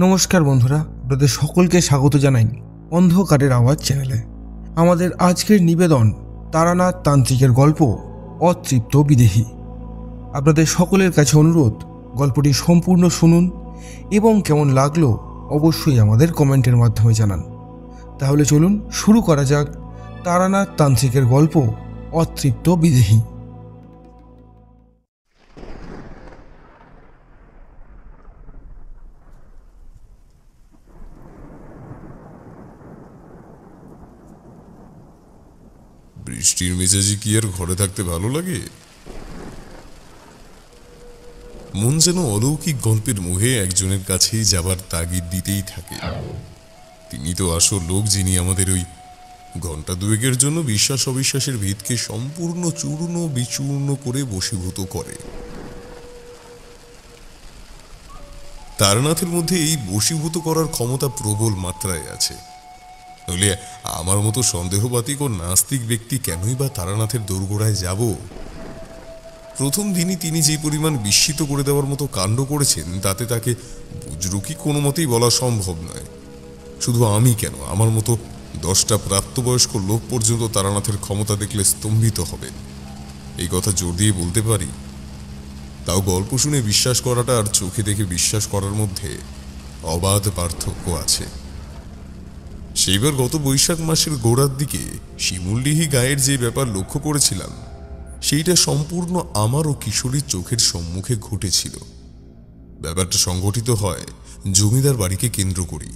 নমস্কার বন্ধুরা, আপনাদের সকলকে স্বাগত জানাই অন্ধকারের আওয়াজ চ্যানেলে। আমাদের আজকের নিবেদন তারানাথ তান্ত্রিকের গল্প অতৃপ্ত বিদেহী। আপনাদের সকলের কাছে অনুরোধ, গল্পটি সম্পূর্ণ শুনুন এবং কেমন লাগলো অবশ্যই আমাদের কমেন্টের মাধ্যমে জানান। তাহলে চলুন শুরু করা যাক তারানাথ তান্ত্রিকের গল্প অতৃপ্ত বিদেহী। বৃষ্টির মেজাজে কি আর ঘরে থাকতে ভালো লাগে? মন যেন অলৌকিক গল্পের মুহে একজনের কাছেই যাবার তাগিদ দিতেই থাকে। তিনি তো আসল লোক, যিনি আমাদের ওই ঘন্টা দুয়েকের জন্য বিশ্বাস অবিশ্বাসের ভিতকে সম্পূর্ণ চূর্ণ বিচূর্ণ করে বশীভূত করে। তারানাথের মধ্যে এই বশীভূত করার ক্ষমতা প্রবল মাত্রায় আছে। নইলে আমার মতো সন্দেহবাতিক ও নাস্তিক ব্যক্তি কেনই বা তারানাথের দোরগোড়ায় যাব? প্রথম দিনই তিনি যে পরিমাণ বিস্মিত করে দেওয়ার মতো কাণ্ড করেছেন, তাতে তাকে বুজরুকি কোনো মতেই বলা সম্ভব নয়। শুধু আমি কেন, আমার মতো 10টা প্রাপ্তবয়স্ক লোক পর্যন্ত তারানাথের ক্ষমতা দেখলে স্তম্ভিত হবে। এই কথা জোর দিয়ে বলতে পারি। তাও গল্প শুনে বিশ্বাস করাটা আর চোখে দেখে বিশ্বাস করার মধ্যে অবাধ পার্থক্য আছে। সেইবার গত বৈশাখ মাসের গোড়ার দিকে শিমুলডিহি গায়ের যে ব্যাপার লক্ষ্য করেছিলাম, সেইটা সম্পূর্ণ আমার ও কিশোরীর চোখের সম্মুখে ঘটেছিল। ব্যাপারটা সংঘটিত হয় জমিদার বাড়িকে কেন্দ্র করি।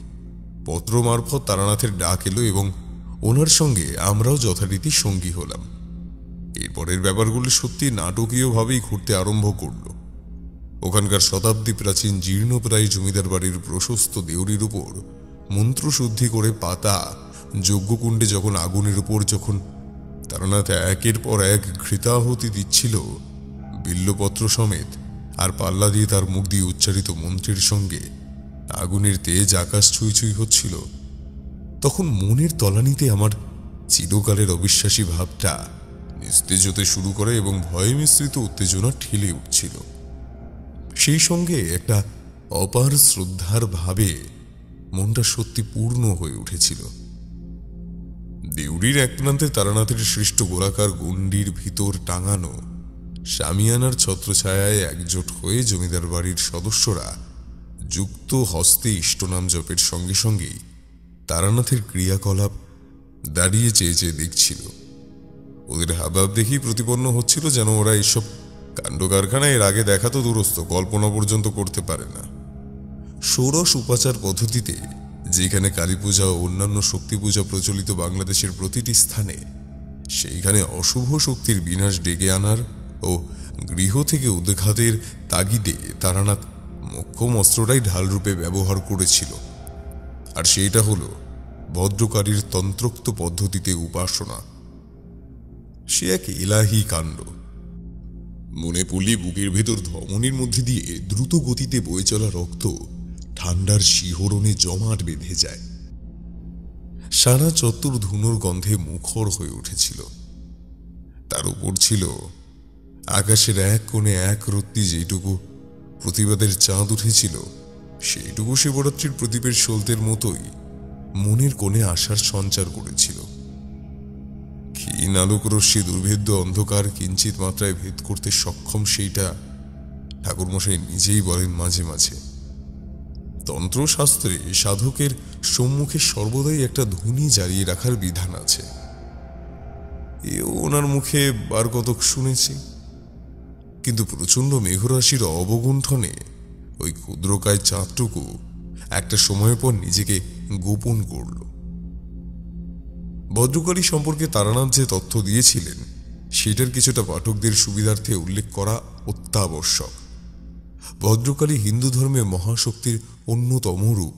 পত্র মারফত তারানাথের ডাক এলো এবং ওনার সঙ্গে আমরাও যথারীতি সঙ্গী হলাম। এরপরের ব্যাপারগুলি সত্যি নাটকীয়ভাবেই ঘটতে আরম্ভ করল। ওখানকার শতাব্দী প্রাচীন জীর্ণপ্রায় জমিদার বাড়ির প্রশস্ত দেউরির উপর মন্ত্রশুদ্ধি করে পাতা যজ্ঞকুণ্ডে যখন আগুনের উপর যখন তারানাথ একের পর এক ঘৃতাহুতি দিচ্ছিল, বিল্লপত্র সমেত, আর পাল্লা দিয়ে তার মুখ দিয়ে উচ্চারিত মন্ত্রের সঙ্গে আগুনের তেজ আকাশ ছুঁই ছুঁই হচ্ছিল, তখন মনের তলানিতে আমার চিরকালের অবিশ্বাসী ভাবটা নিস্তেজ হতে শুরু করে এবং ভয় মিশ্রিত উত্তেজনা ঠেলে উঠছিল। সেই সঙ্গে একটা অপার শ্রদ্ধার ভাবে মনটা সত্যি পূর্ণ হয়ে উঠেছিল। দেউরির এক প্রান্তে তারানাথের সৃষ্ট গোলাকার গণ্ডির ভিতর টাঙানো শামিয়ানার ছত্রছায়ায় একজোট হয়ে জমিদার বাড়ির সদস্যরা যুক্ত হস্তে ইষ্টনাম জপের সঙ্গে সঙ্গেই তারানাথের ক্রিয়াকলাপ দাঁড়িয়ে চেয়ে চেয়ে দেখছিল। ওদের হাবভাব দেখেই প্রতিপন্ন হচ্ছিল যেন ওরা এইসব কাণ্ড কারখানা এর আগে দেখা তো দূরস্থ, কল্পনা পর্যন্ত করতে পারে না। ষোড়শ উপাচার পদ্ধতিতে যেখানে কালী পূজা ও অন্যান্য শক্তি পূজা প্রচলিত বাংলাদেশের প্রতিটি স্থানে, সেইখানে অশুভ শক্তির বিনাশ ডেকে আনার ও গৃহ থেকে উদ্ঘাতের তাগিদে তারানাথ মোক্ষম অস্ত্রটাই ঢালরূপে ব্যবহার করেছিল। আর সেইটা হল ভদ্রকারীর তন্ত্রোক্ত পদ্ধতিতে উপাসনা। সে এক ইলাহি কাণ্ড। মনে পড়লে বুকের ভেতর ধমনীর মধ্যে দিয়ে দ্রুত গতিতে বয়ে চলা রক্ত ঠান্ডার শিহরণে জমাট বেঁধে যায়। সারা চত্বর ধুনোর গন্ধে মুখর হয়ে উঠেছিল। তার উপর ছিল আকাশের এক কোণে এক রত্তি, যেটুকু প্রতিবাদের চাঁদ উঠেছিল, সেইটুকু শিবরাত্রির প্রদীপের সলতের মতোই মনের কোণে আশার সঞ্চার করেছিল। ক্ষীণ আলোক রশ্মি দুর্ভেদ্য অন্ধকার কিঞ্চিত মাত্রায় ভেদ করতে সক্ষম, সেইটা ঠাকুরমশাই নিজেই বলেন মাঝে মাঝে। তন্ত্রশাস্ত্রে সাধকের সম্মুখে সর্বদাই একটা ধ্বনি জ্বালিয়ে রাখার বিধান আছে। এও ওনার মুখে বার কতক শুনেছি। কিন্তু প্রচণ্ড মেঘরাশির অবগুণ্ঠনে ওই ক্ষুদ্রকায় চাঁদটুকু একটা সময় পর নিজেকে গোপন করল। ভদ্রকালী সম্পর্কে তারানাথ যে তথ্য দিয়েছিলেন, সেটার কিছুটা পাঠকদের সুবিধার্থে উল্লেখ করা অত্যাবশ্যক। ভদ্রকালী হিন্দু ধর্মে মহাশক্তির অন্যতম রূপ।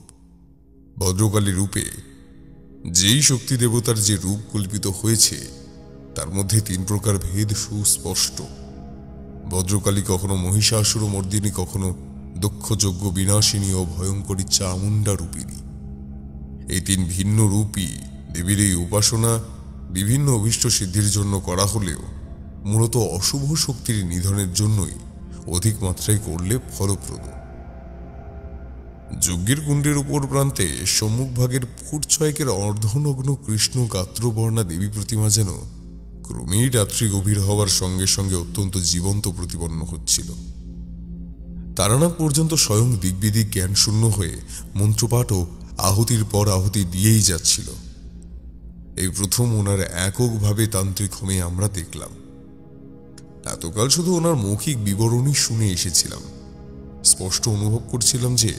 ভদ্রকালী রূপে যেই শক্তি দেবতার যে রূপ কল্পিত হয়েছে, তার মধ্যে 3 প্রকার ভেদ সুস্পষ্ট। ভদ্রকালী কখনো মহিষাসুর মর্দিনী, কখনো দক্ষযজ্ঞ বিনাশিনী ও ভয়ঙ্করী চামুণ্ডা রূপিণী। এই 3 ভিন্ন রূপী দেবীর এই উপাসনা বিভিন্ন অভীষ্ট সিদ্ধির জন্য করা হলেও মূলত অশুভ শক্তির নিধনের জন্যই অধিক মাত্রায় করলে ফলপ্রদ। যজ্ঞের কুণ্ডের উপর প্রান্তে সম্মুখভাগের ফুট ছয়েকের অর্ধনগ্ন কৃষ্ণ গাত্রবর্ণা দেবী প্রতিমা যেন ক্রমেই রাত্রি গভীর হওয়ার সঙ্গে সঙ্গে অত্যন্ত জীবন্ত প্রতিপন্ন হচ্ছিল। তারানাথ পর্যন্ত স্বয়ং দিগ্বিদিক জ্ঞানশূন্য হয়ে মন্ত্রপাঠ ও আহুতির পর আহুতি দিয়েই যাচ্ছিল। এই প্রথম ওনার এককভাবে তান্ত্রিক হোমে আমরা দেখলাম। এতকাল শুধু ওনার মৌখিক বিবরণই শুনে এসেছিলাম। স্পষ্ট অনুভব করছিলাম যে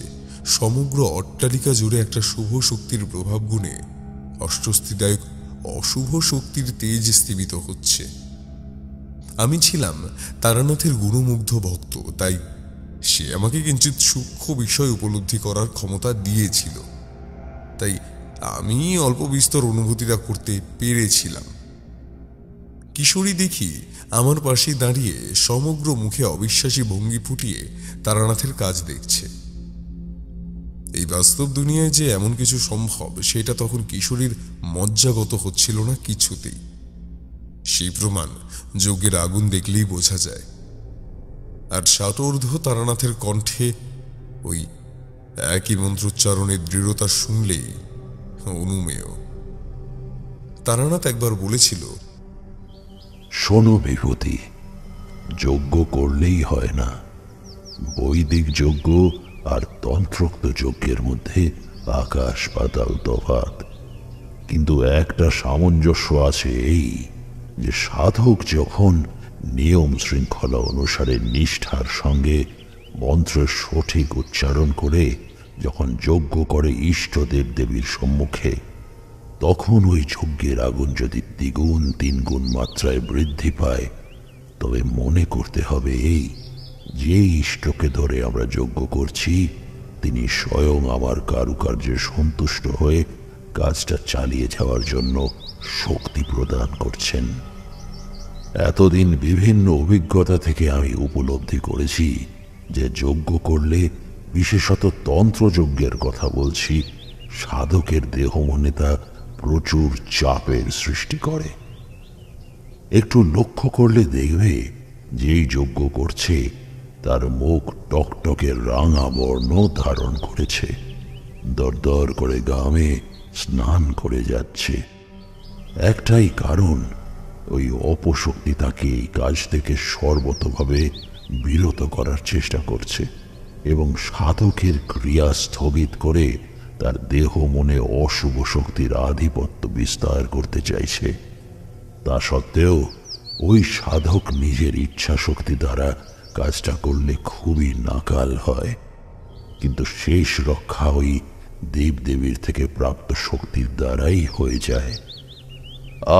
সমগ্র অট্টালিকা জুড়ে একটা শুভ শক্তির প্রভাব গুণে অস্বস্তিদায়ক অশুভ শক্তির তেজ স্তীমিত হচ্ছে। আমি ছিলাম তারানাথের গুণমুগ্ধ ভক্ত, তাই সে আমাকে কিঞ্চিৎ সূক্ষ্ম বিষয় উপলব্ধি করার ক্ষমতা দিয়েছিল। তাই আমি অল্প বিস্তর অনুভূতিটা করতে পেরেছিলাম। কিশোরী দেখি আমার পাশে দাঁড়িয়ে সমগ্র মুখে অবিশ্বাসী ভঙ্গি ফুটিয়ে তারানাথের কাজ দেখছে। এই বাস্তব দুনিয়ায় যে এমন কিছু সম্ভব সেটা তখন কিশোরীর মজ্জাগত হচ্ছিল না কিছুতেই। সেই প্রমাণ যজ্ঞের আগুন দেখলেই বোঝা যায়। আর ষাটোর্ধ্ব তারানাথের কণ্ঠে ওই একই মন্ত্রোচ্চারণের দৃঢ়তা শুনলেই অনুমেয়। তারানাথ একবার বলেছিল, শোনো বিভূতি, যজ্ঞ করলেই হয় না। বৈদিক যজ্ঞ আর তন্ত্রোক্ত যজ্ঞের মধ্যে আকাশ পাতাল তফাৎ। কিন্তু একটা সামঞ্জস্য আছে, এই যে সাধক যখন নিয়ম শৃঙ্খলা অনুসারে নিষ্ঠার সঙ্গে মন্ত্রের সঠিক উচ্চারণ করে যখন যজ্ঞ করে ইষ্টদেব দেবীর সম্মুখে, তখন ওই যজ্ঞের আগুন যদি দ্বিগুণ তিনগুণ মাত্রায় বৃদ্ধি পায়, তবে মনে করতে হবে এই যে ইষ্টকে ধরে আমরা যজ্ঞ করছি তিনি স্বয়ং আমার কারুকার্যে সন্তুষ্ট হয়ে কাজটা চালিয়ে যাওয়ার জন্য শক্তি প্রদান করছেন। এতদিন বিভিন্ন অভিজ্ঞতা থেকে আমি উপলব্ধি করেছি যে যজ্ঞ করলে, বিশেষত তন্ত্রযজ্ঞের কথা বলছি, সাধকের দেহ মনে তা প্রচুর চাপের সৃষ্টি করে। একটু লক্ষ্য করলে দেখবে যেই যজ্ঞ করছে তার মুখ টকটকে রাঙা বর্ণ ধারণ করেছে, দরদর করে ঘামে স্নান করে যাচ্ছে। একটাই কারণ, ওই অপশক্তি তাকে এই কাজ থেকে সর্বতভাবে বিরত করার চেষ্টা করছে এবং সাধকের ক্রিয়া স্থগিত করে তার দেহ মনে অশুভ শক্তির আধিপত্য বিস্তার করতে চাইছে। তা সত্ত্বেও ওই সাধক নিজের ইচ্ছা শক্তি দ্বারা কাজটা করলে খুবই নাকাল হয়, কিন্তু শেষ রক্ষা ওই দেবদেবীর থেকে প্রাপ্ত শক্তির দ্বারাই হয়ে যায়।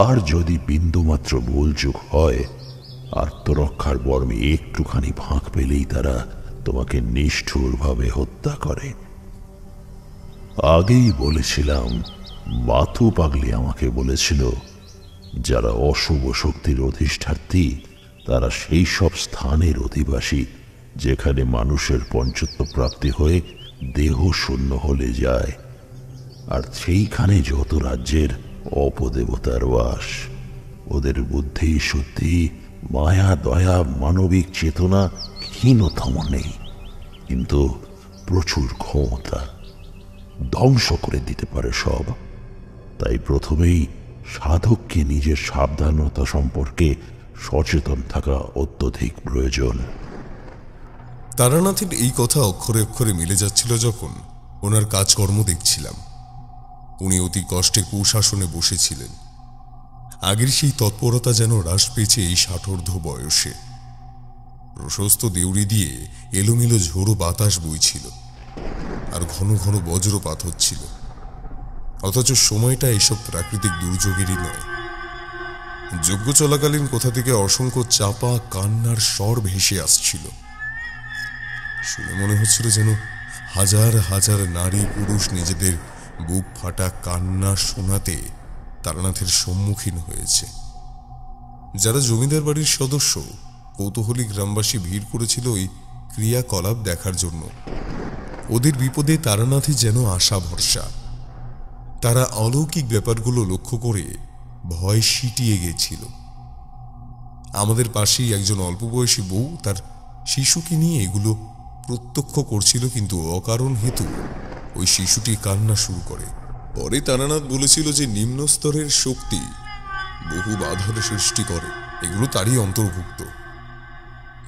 আর যদি বিন্দুমাত্র ভুলচুক হয়, আত্মরক্ষার বর্মে একটুখানি ফাঁক পেলেই তারা তোমাকে নিষ্ঠুরভাবে হত্যা করে। আগেই বলেছিলাম, মাথু পাগলি আমাকে বলেছিল, যারা অশুভ শক্তির অধিষ্ঠাত্রী তারা সেই সব স্থানের অধিবাসী যেখানে মানুষের পঞ্চত্ব প্রাপ্তি হয়ে দেহ শূন্য হলে যায়। আর সেইখানে যত রাজ্যের অপদেবতার বাস, ওদের বুদ্ধি শুদ্ধি মায়া দয়া মানবিক চেতনা ক্ষীণতম নেই, কিন্তু প্রচুর ক্ষমতা, ধ্বংস করে দিতে পারে সব। তাই প্রথমেই সাধককে নিজের সাবধানতা সম্পর্কে সচেতন থাকা অত্যধিক প্রয়োজন। তারানাথের এই কথা অক্ষরে অক্ষরে মিলে যাচ্ছিল যখন ওনার কাজকর্ম দেখছিলাম। উনি অতি কষ্টে কুশাসনে বসেছিলেন। আগের সেই তৎপরতা যেন হ্রাস পেয়েছে এই ষাটোর্ধ্ব বয়সে। প্রশস্ত দেউড়ি দিয়ে এলোমেলো ঝোড়ো বাতাস বইছিল, আর ঘন ঘন বজ্রপাত হচ্ছিল। অথচ সময়টা এসব প্রাকৃতিক দুর্যোগেরই নয়। যজ্ঞ চলাকালীন কোথা থেকে অসংখ্য চাপা কান্নার স্বর ভেসে আসছিল। শুনে মনে হচ্ছিল যেন হাজার হাজার নারী পুরুষ নিজেদের বুক ফাটা কান্না শোনাতে তারানাথের সম্মুখীন হয়েছে। যারা জমিদার বাড়ির সদস্য, কৌতূহলী গ্রামবাসী ভিড় করেছিল ওই ক্রিয়াকলাপ দেখার জন্য। ওদের বিপদে তারানাথই যেন আশা ভরসা। তারা অলৌকিক ব্যাপারগুলো লক্ষ্য করে ভয় সিটিয়ে গেছিল। আমাদের পাশেই একজন অল্প বয়সী বউ তার শিশুকে নিয়ে এগুলো প্রত্যক্ষ করছিল, কিন্তু অকারণ হেতু ওই শিশুটি কান্না শুরু করে। পরে তারানাথ বলেছিল যে নিম্ন স্তরের শক্তি বহু বাধার সৃষ্টি করে, এগুলো তারই অন্তর্ভুক্ত।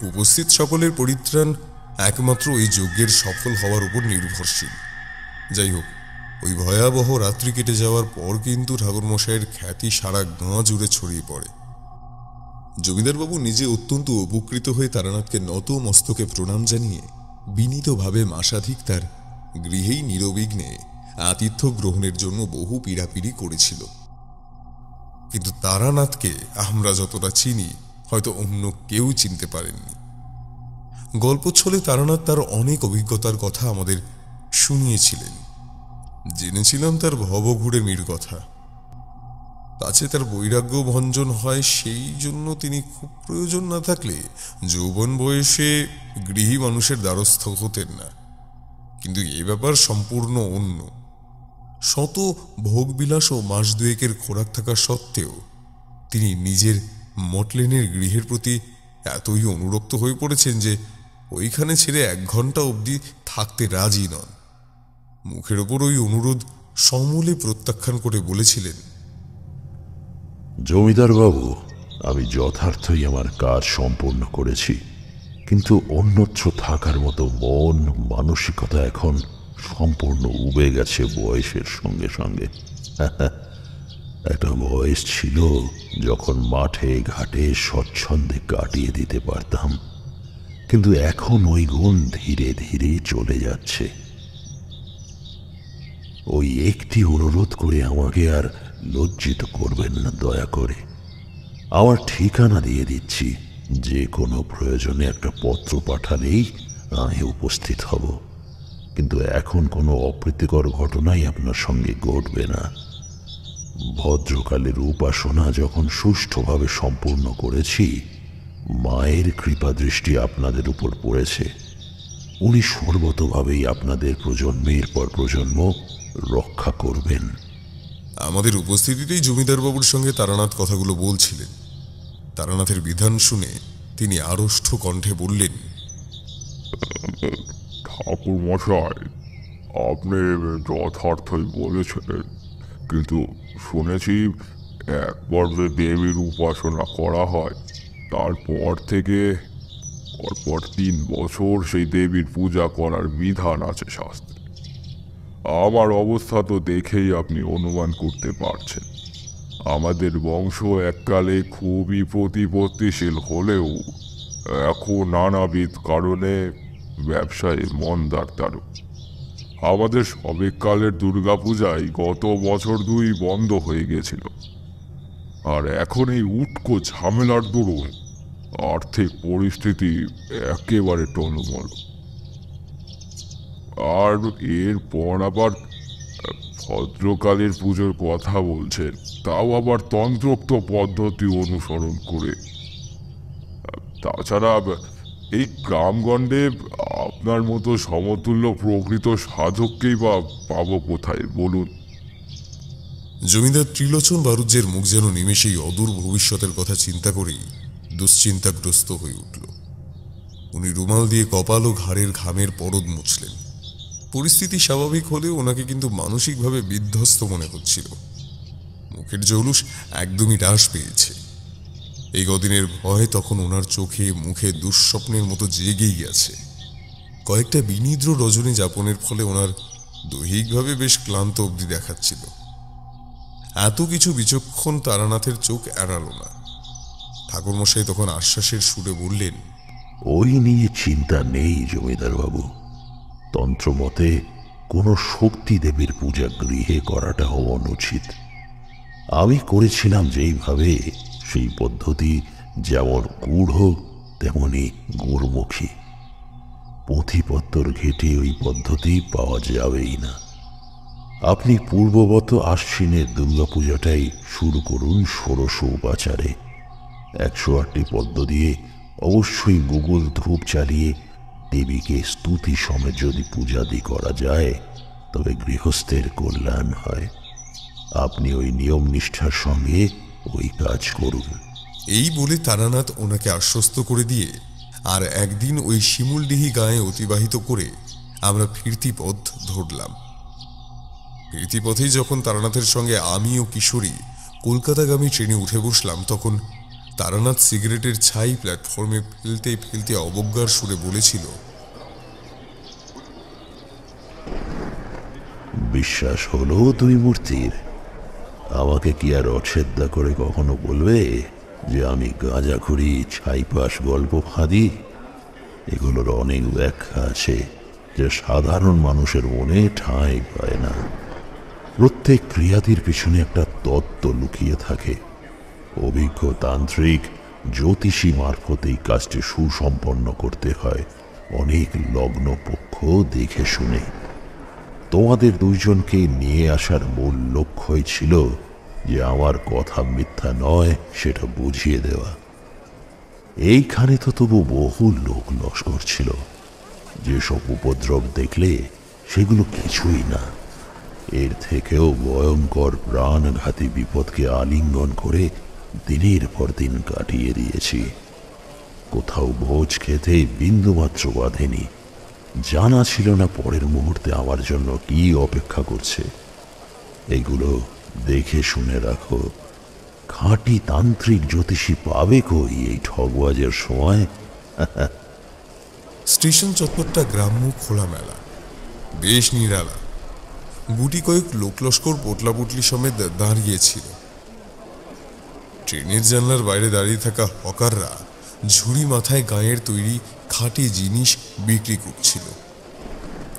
উপস্থিত সকলের পরিত্রাণ একমাত্র এই যজ্ঞের সফল হওয়ার উপর নির্ভরশীল। যাই হোক, ওই ভয়াবহ রাত্রি কেটে যাওয়ার পর কিন্তু ঠাকুরমশাইয়ের খ্যাতি সারা গাঁ জুড়ে ছড়িয়ে পড়ে। জমিদারবাবু নিজে অত্যন্ত উপকৃত হয়ে তারানাথকে নত মস্তকে প্রণাম জানিয়ে বিনীতভাবে মাসাধিক তার গৃহেই নিরবিঘ্নে আতিথ্য গ্রহণের জন্য বহু পীড়াপিড়ি করেছিল। কিন্তু তারানাথকে আমরা যতটা চিনি, হয়তো অন্য কেউ চিনতে পারেননি। গল্পচ্ছলে তারানাথ তার অনেক অভিজ্ঞতার কথা আমাদের শুনিয়েছিলেন। জেনেছিলাম তার ভবঘুরেমির কথা। পাছে তার বৈরাগ্য ভঞ্জন হয়, সেই জন্য তিনি খুব প্রয়োজন না থাকলে যৌবন বয়সে গৃহী মানুষের দ্বারস্থ হতেন না। কিন্তু এ ব্যাপার সম্পূর্ণ অন্য। শত ভোগবিলাস ও মাস দুয়েকের খোরাক থাকা সত্ত্বেও তিনি নিজের মটলেনের গৃহের প্রতি এতই অনুরক্ত হয়ে পড়েছেন যে ওইখানে ছেড়ে 1 ঘন্টা অবধি থাকতে রাজি নন। মুখের ওপর ওই অনুরোধ সমূলে প্রত্যাখ্যান করে বলেছিলেন, জমিদার বাবু, আমি যথার্থই আমার কাজ সম্পূর্ণ করেছি, কিন্তু অন্যত্র থাকার মতো মন মানসিকতা এখন সম্পূর্ণ উবে গেছে বয়সের সঙ্গে সঙ্গে। একটা বয়স ছিল যখন মাঠে ঘাটে স্বচ্ছন্দে কাটিয়ে দিতে পারতাম, কিন্তু এখন ওই গুণ ধীরে ধীরে চলে যাচ্ছে। ওই একটি অনুরোধ করে আমাকে আর লজ্জিত করবেন না দয়া করে। আমার ঠিকানা দিয়ে দিচ্ছি, যে কোনো প্রয়োজনে একটা পত্র পাঠালেই আমি উপস্থিত হব। কিন্তু এখন কোনো অপ্রীতিকর ঘটনাই আপনার সঙ্গে ঘটবে না। ভদ্রকালের উপাসনা যখন সুষ্ঠুভাবে সম্পূর্ণ করেছি, মায়ের কৃপা দৃষ্টি আপনাদের উপর পড়েছে। উনি সর্বতভাবেই আপনাদের প্রজন্মের পর প্রজন্ম রক্ষা করবেন। আমাদের উপস্থিতিতেই জমিদারবাবুর সঙ্গে তারানাথ কথাগুলো বলছিলেন। তারানাথের বিধান শুনে তিনি আড়ষ্ট কণ্ঠে বললেন, ঠাকুর মশাই, আপনি যথার্থই বলেছিলেন, কিন্তু শুনেছি একবার যে দেবীর উপাসনা করা হয়, তারপর থেকে পরপর 3 বছর সেই দেবীর পূজা করার বিধান আছে শাস্ত্রে। আমার অবস্থা তো দেখেই আপনি অনুমান করতে পারছেন। আমাদের বংশ এককালে খুবই প্রতিপত্তিশীল হলেও এখন নানাবিধ কারণে ব্যবসায় মন্দার দারু। আমাদের সবেকালের দুর্গাপূজায় গত বছর 2 বন্ধ হয়ে গেছিল, আর এখন এই উটকো ঝামেলার দরুন আর্থিক পরিস্থিতি একেবারে টলমল। আর এরপর আবার ভদ্রকালের পুজোর কথা বলছেন, তাও আবার তন্ত্রোক্ত পদ্ধতি অনুসরণ করে। তাছাড়া এই গ্রামগণ্ডে আপনার মতো সমতুল্য প্রকৃত সাধককেই বা পাবো কোথায় বলুন? জমিদার ত্রিলোচন বারুজ্যের মুখ যেন নিমেষেই অদূর ভবিষ্যতের কথা চিন্তা করেই দুশ্চিন্তাগ্রস্ত হয়ে উঠল। উনি রুমাল দিয়ে কপাল ও ঘাড়ের ঘামের পরদ মুছলেন। পরিস্থিতি স্বাভাবিক হলেও ওনাকে কিন্তু মানসিকভাবে বিধ্বস্ত মনে হচ্ছিল। মুখের জৌলুস একদমই হ্রাস পেয়েছে। এই কদিনের ভয় তখন ওনার চোখে মুখে দুঃস্বপ্নের মতো জেগেই গেছে। কয়েকটা বিনিদ্র রজনী যাপনের ফলে ওনার দৈহিকভাবে বেশ ক্লান্ত অবধি দেখাচ্ছিল। এত কিছু বিচক্ষণ তারানাথের চোখ এড়াল না। ঠাকুরমশাই তখন আশ্বাসের সুরে বললেন, ওই নিয়ে চিন্তা নেই জমিদার বাবু। তন্ত্রমতে কোনো শক্তি দেবীর পূজা গৃহে করাটাও অনুচিত। আমি করেছিলাম যেইভাবে, সেই পদ্ধতি যেমন গূঢ় তেমনি গুড়মুখী। পুঁথিপত্তর ঘেটে ওই পদ্ধতি পাওয়া যাবেই না। আপনি পূর্ববত আশ্বিনের দুর্গাপূজাটাই শুরু করুন ষোড়শ উপাচারে। 108টি পদ্ম দিয়ে অবশ্যই গুগল ধূপ চালিয়ে দেবীকে স্তুতি সমেত যদি পূজাদি করা যায়, তবে গৃহস্থের কল্যাণ হয়। আপনি ওই নিয়ম নিষ্ঠার সঙ্গে ওই কাজ করুন। এই বলে তারানাথ ওনাকে আশ্বস্ত করে দিয়ে আর একদিন ওই শিমুলডিহি গায়ে অতিবাহিত করে আমরা ফিরতি পথ ধরলাম। ফিরতি পথেই যখন তারানাথের সঙ্গে আমি ও কিশোরী কলকাতাগামী ট্রেনে উঠে বসলাম, তখন তারানাথ সিগারেটের ছাই প্ল্যাটফর্মে ফেলতে ফেলতে অবজ্ঞার সুরে বলেছিল, বিশ্বাস হলো দুই মূর্তির? আমাকে কি আর অশ্রদ্ধা করে কখনো বলবে যে আমি গাঁজাখুরি, ছাইপাস, গল্প ফাঁদি? এগুলোর অনেক ব্যাখ্যা আছে যা সাধারণ মানুষের মনে ঠাঁই পায় না। প্রত্যেক ক্রিয়াতির পিছনে একটা তত্ত্ব লুকিয়ে থাকে। অভিজ্ঞ তান্ত্রিক, জ্যোতিষী মারফত এই কাজটি সুসম্পন্ন করতে হয় অনেক লগ্ন পক্ষ দেখে শুনে। তোমাদের দুইজনকে নিয়ে আসার মূল লক্ষ্যই ছিল যে আমার কথা মিথ্যা নয় সেটা বুঝিয়ে দেওয়া। এইখানে তো তবু বহু লোক লস্কর ছিল। যেসব উপদ্রব দেখলে সেগুলো কিছুই না। এর থেকেও ভয়ঙ্কর প্রাণঘাতী বিপদকে আলিঙ্গন করে দিনের পর দিন কাটিয়ে দিয়েছি। কোথাও ভোজ খেতে বিন্দুমাত্র বাঁধেনি। জানা ছিল না পরের মুহূর্তে আমার জন্য কি অপেক্ষা করছে। এগুলো দেখে শুনে রাখো। খাঁটি তান্ত্রিক জ্যোতিষী পাবে কই এই ঠগবাজের সময়? স্টেশন চত্বরটা গ্রাম্য খোলামেলা, বেশ নিরালা। গুটি কয়েক লোকলস্কর পোটলাপুটলি সমেত দাঁড়িয়েছিল। ট্রেনের জানলার বাইরে দাঁড়িয়ে থাকা হকাররা ঝুড়ি মাথায় গায়ের তৈরি খাঁটি জিনিস বিক্রি করছিল।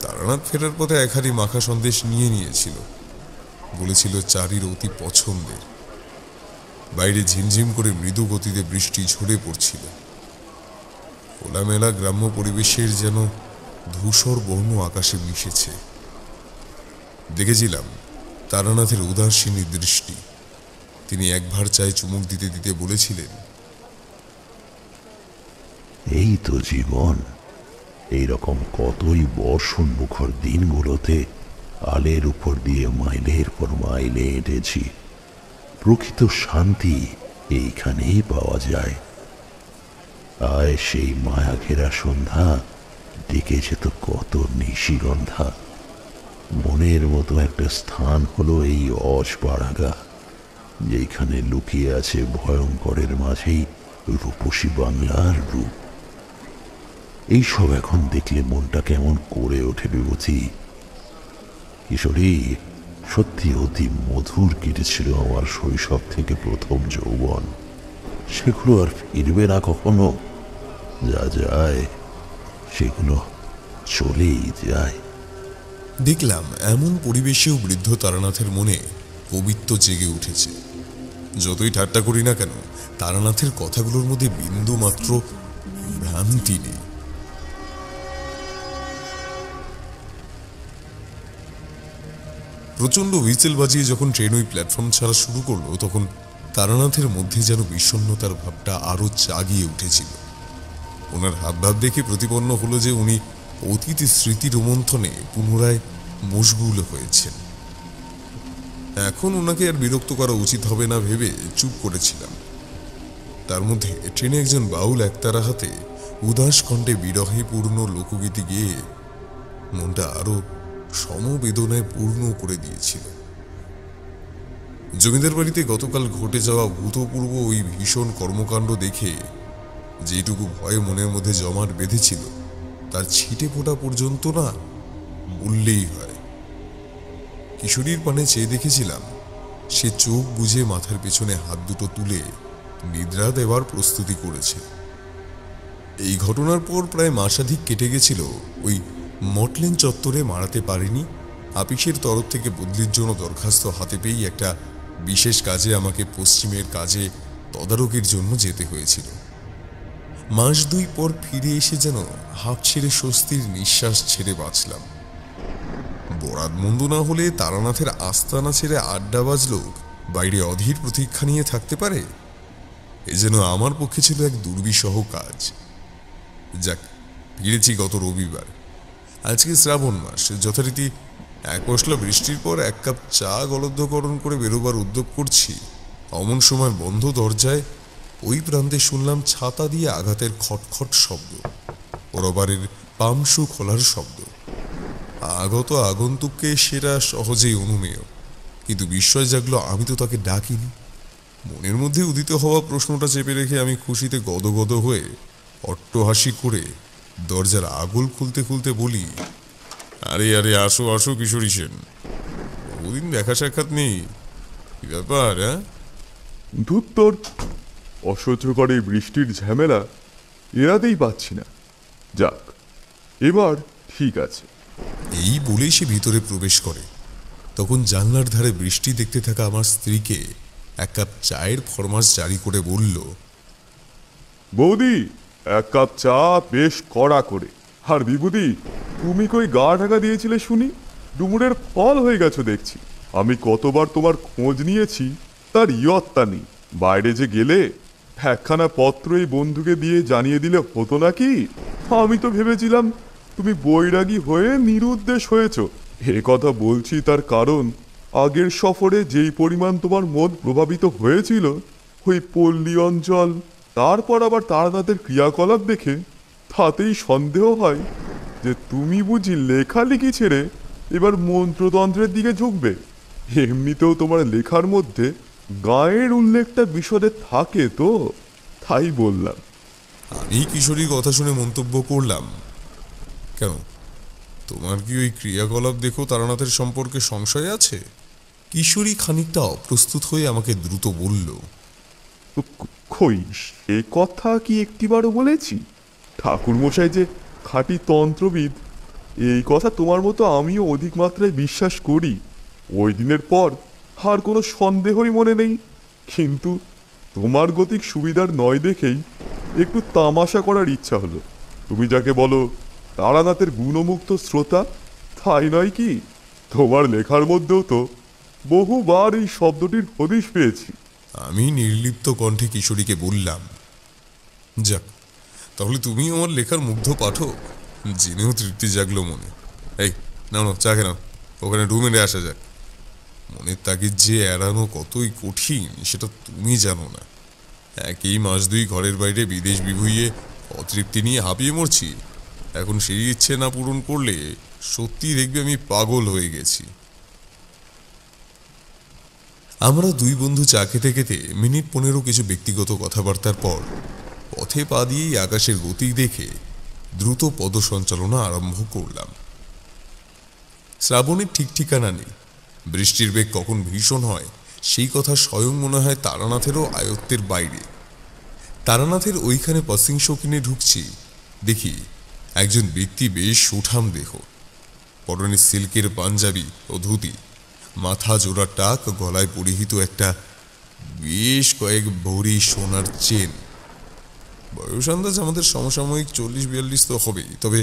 তারানাথ ফেরার পথে এক হাঁড়ি মাখা সন্দেশ নিয়ে নিয়েছিল। বলেছিল চারির অতি পছন্দের। বাইরে ঝিমঝিম করে মৃদু গতিতে বৃষ্টি ঝরে পড়ছিল। খোলামেলা গ্রাম্য পরিবেশের যেন ধূসর বর্ণ আকাশে মিশেছে। দেখেছিলাম তারানাথের উদাসীনী দৃষ্টি। তিনি একবার চায়ে চুমুক দিতে দিতে বলেছিলেন, এই তো জীবন। এইরকম কতই বর্ষণ মুখর দিনগুলোতে আলের উপর দিয়ে মাইলের পর মাইলে হেঁটেছি। প্রকৃত শান্তি এইখানেই পাওয়া যায়। আয় সেই মায়া ঘেরা সন্ধ্যা ডেকে যেত কত নিশিগন্ধা। মনের মতো একটা স্থান হলো এই অজপাড়াগা, যেখানে লুকিয়ে আছে ভয়ঙ্করের মাঝেই রূপসী বাংলার রূপ। এইসব এখন দেখলে মনটা কেমন করে ওঠে বিভূতি। কিশোরী, সত্যি অতি মধুর কেটেছিল আমার শৈশব থেকে প্রথম যৌবন। সেগুলো আর ফিরবে না কখনো। যা যায় সেগুলো চলেই যায়। দেখলাম এমন পরিবেশেও বৃদ্ধ তারানাথের মনে কবিত্ব জেগে উঠেছে। যতই ঠাট্টা করি না কেন, তারানাথের কথাগুলোর মধ্যে বিন্দু মাত্র ভ্রান্তি নেই। প্রচন্ড হুইসেল বাজিয়ে যখন ট্রেন ওই প্ল্যাটফর্ম ছাড়া শুরু করলো, তখন তারানাথের মধ্যে যেন বিষণ্ণতার ভাবটা আরো জাগিয়ে উঠেছিল। ওনার হাবভাব দেখে প্রতিপন্ন হলো যে উনি অতীত স্মৃতি রোমন্থনে পুনরায় মশগুল হয়েছেন। এখন ওনাকে আর বিরক্ত করা উচিত হবে না ভেবে চুপ করেছিলাম। তার মধ্যে ট্রেনে একজন বাউল একতারা হাতে উদাস কণ্ঠে বিরহে পূর্ণ লোকগীতি গেয়ে মনটা আরো সমবেদনায় পূর্ণ করে দিয়েছিল। জমিদার বাড়িতে গতকাল ঘটে যাওয়া ভূতপূর্ব ওই ভীষণ কর্মকাণ্ড দেখে যেটুকু ভয় মনের মধ্যে জমাট বেঁধেছিল তার ছিটে ফোটা পর্যন্ত না বললেই হয়। কিশোরীর পানে চেয়ে দেখেছিলাম সে চোখ বুজে মাথার পেছনে হাত দুটো তুলে নিদ্রা দেওয়ার প্রস্তুতি করেছে। এই ঘটনার পর প্রায় মাসাধিক কেটে গেছিল ওই মটলেন চত্বরে মারাতে পারেনি। আপিসের তরফ থেকে বদলির জন্য দরখাস্ত হাতে পেয়েই একটা বিশেষ কাজে আমাকে পশ্চিমের কাজে তদারকির জন্য যেতে হয়েছিল। মাস দুই পর ফিরে এসে যেন হাঁপ ছেড়ে স্বস্তির নিঃশ্বাস ছেড়ে বাঁচলাম। বরাত মন্দ না হলে তারানাথের আস্তানা ছেড়ে আড্ডাবাজ লোক বাইরে অধীর প্রতীক্ষা নিয়ে থাকতে পারে? এ যেন আমার পক্ষে ছিল এক দুর্বিষহ কাজ। যাক, ফিরেছি গত রবিবার। আজকে শ্রাবণ মাস। যথারীতি এক পশলা বৃষ্টির পর এক কাপ চা গলদ্ধকরণ করে বেরোবার উদ্যোগ করছি। অমন সময় বন্ধ দরজায় ওই প্রান্তে শুনলাম ছাতা দিয়ে আঘাতের খটখট শব্দ, রবারের পামশু খোলার শব্দ। আগত আগন্তুককে সেটা সহজেই অনুমেয়, কিন্তু বিস্ময় জাগলো আমি তো তাকে ডাকিনি। মনের মধ্যে উদিত হওয়া প্রশ্নটা চেপে রেখে আমি খুশিতে গদগদ হয়ে অট্টহাসি করে দরজার আগল খুলতে খুলতে বলি, আরে আরে আসো আসো কিশোরী সেন, বহুদিন দেখা সাক্ষাৎ নেই, কি ব্যাপার? হ্যাঁ, ধুত্তর, অসহ্যকর এই বৃষ্টির ঝামেলা এড়াতেই পাচ্ছি না। যাক, এবার ঠিক আছে। এই বলেই সে ভিতরে প্রবেশ করে। তখন জানলার ধারে বৃষ্টি দেখতে থাকা আমার স্ত্রীকে এক কাপ চায়ের ফরমাস জারি করে বলল, বৌদি, এক কাপ চা বেশ কড়া করে। আর বিভূতি, তুমি কই গা ঢাকা দিয়েছিলে শুনি? ডুমুরের ফল হয়ে গেছো দেখছি। আমি কতবার তোমার খোঁজ নিয়েছি, তার ইয়ত্তা নেই। বাইরে যে গেলে একখানা পত্র এই বন্ধুকে দিয়ে জানিয়ে দিলে হতো নাকি? আমি তো ভেবেছিলাম তুমি বৈরাগী হয়ে নিরুদ্দেশ হয়েছ। এ কথা বলছি তার কারণ, আগের সফরে যেই পরিমাণ তোমার মন প্রভাবিত হয়েছিল ওই পল্লী অঞ্চল, তারপর আবার তারানাথের ক্রিয়াকলাপ দেখে তাতেই সন্দেহ হয় যে তুমি বুঝি লেখালেখি ছেড়ে এবার মন্ত্রতন্ত্রের দিকে ঝুঁকবে। এমনিতেও তোমার লেখার মধ্যে গায়ের উল্লেখটা বিশদে থাকে তো, তাই বললাম। আমি কিশোরীর কথা শুনে মন্তব্য করলাম, কেন, তোমার কি ওই ক্রিয়াকলাপ দেখো তারানাথের সম্পর্কে সংশয় আছে? কিশোরী খানিকটা অপ্রস্তুত হয়ে আমাকে দ্রুত বলল, কই, সে কথা কি একটিবারও বলেছি? ঠাকুরমশাই যে খাঁটি তন্ত্রবিদ, এই কথা তোমার মতো আমিও অধিক মাত্রায় বিশ্বাস করি। ওই দিনের পর আর কোনো সন্দেহই মনে নেই। কিন্তু তোমার গতিক সুবিধার নয় দেখেই একটু তামাশা করার ইচ্ছা হলো। তুমি যাকে বলো তারানাথের গুণমুক্ত শ্রোতা, তাই নয় কি? তোমার লেখার মধ্যেও তো বহুবার এই শব্দটির হদিশ পেয়েছি। আমি নির্লিপ্ত কণ্ঠে কিশোরীকে বললাম, যাক, তাহলে তুমি আমার লেখার মুগ্ধ পাঠক, জেনেও তৃপ্তি জাগলো মনে। এই নাও নাও, চা খেয়ে নাও, ওখানে রুমে আসা যাক। মনের তাগিদ যে এড়ানো কতই কঠিন সেটা তুমি জানো না। একই মাস দুই ঘরের বাইরে বিদেশ বিভুইয়ে অতৃপ্তি নিয়ে হাঁপিয়ে মরছি। এখন সেই ইচ্ছে না পূরণ করলে সত্যি দেখবে আমি পাগল হয়ে গেছি। আমরা দুই বন্ধু চা খেতে খেতে মিনিট 15 কিছু ব্যক্তিগত কথাবার্তার পর পথে পা দিয়েই আকাশের গতি দেখে দ্রুত পদসঞ্চালনা আরম্ভ করলাম। শ্রাবণের ঠিক ঠিকানা নেই, বৃষ্টির বেগ কখন ভীষণ হয় সেই কথা স্বয়ং মনে হয় তারানাথেরও আয়ত্তের বাইরে। তারানাথের ওইখানে পাসিং শৌখিনে ঢুকছি, দেখি একজন ব্যক্তি বেশ সুঠাম দেহ, পরনে সিল্কের পাঞ্জাবি ও ধুতি, মাথা জোড়া টাক, গলায় পরিহিত একটা বেশ কয়েক ভরি সোনার চেন। বয়স আন্দাজ আমাদের সমসাময়িক 40-42 তো হবেই, তবে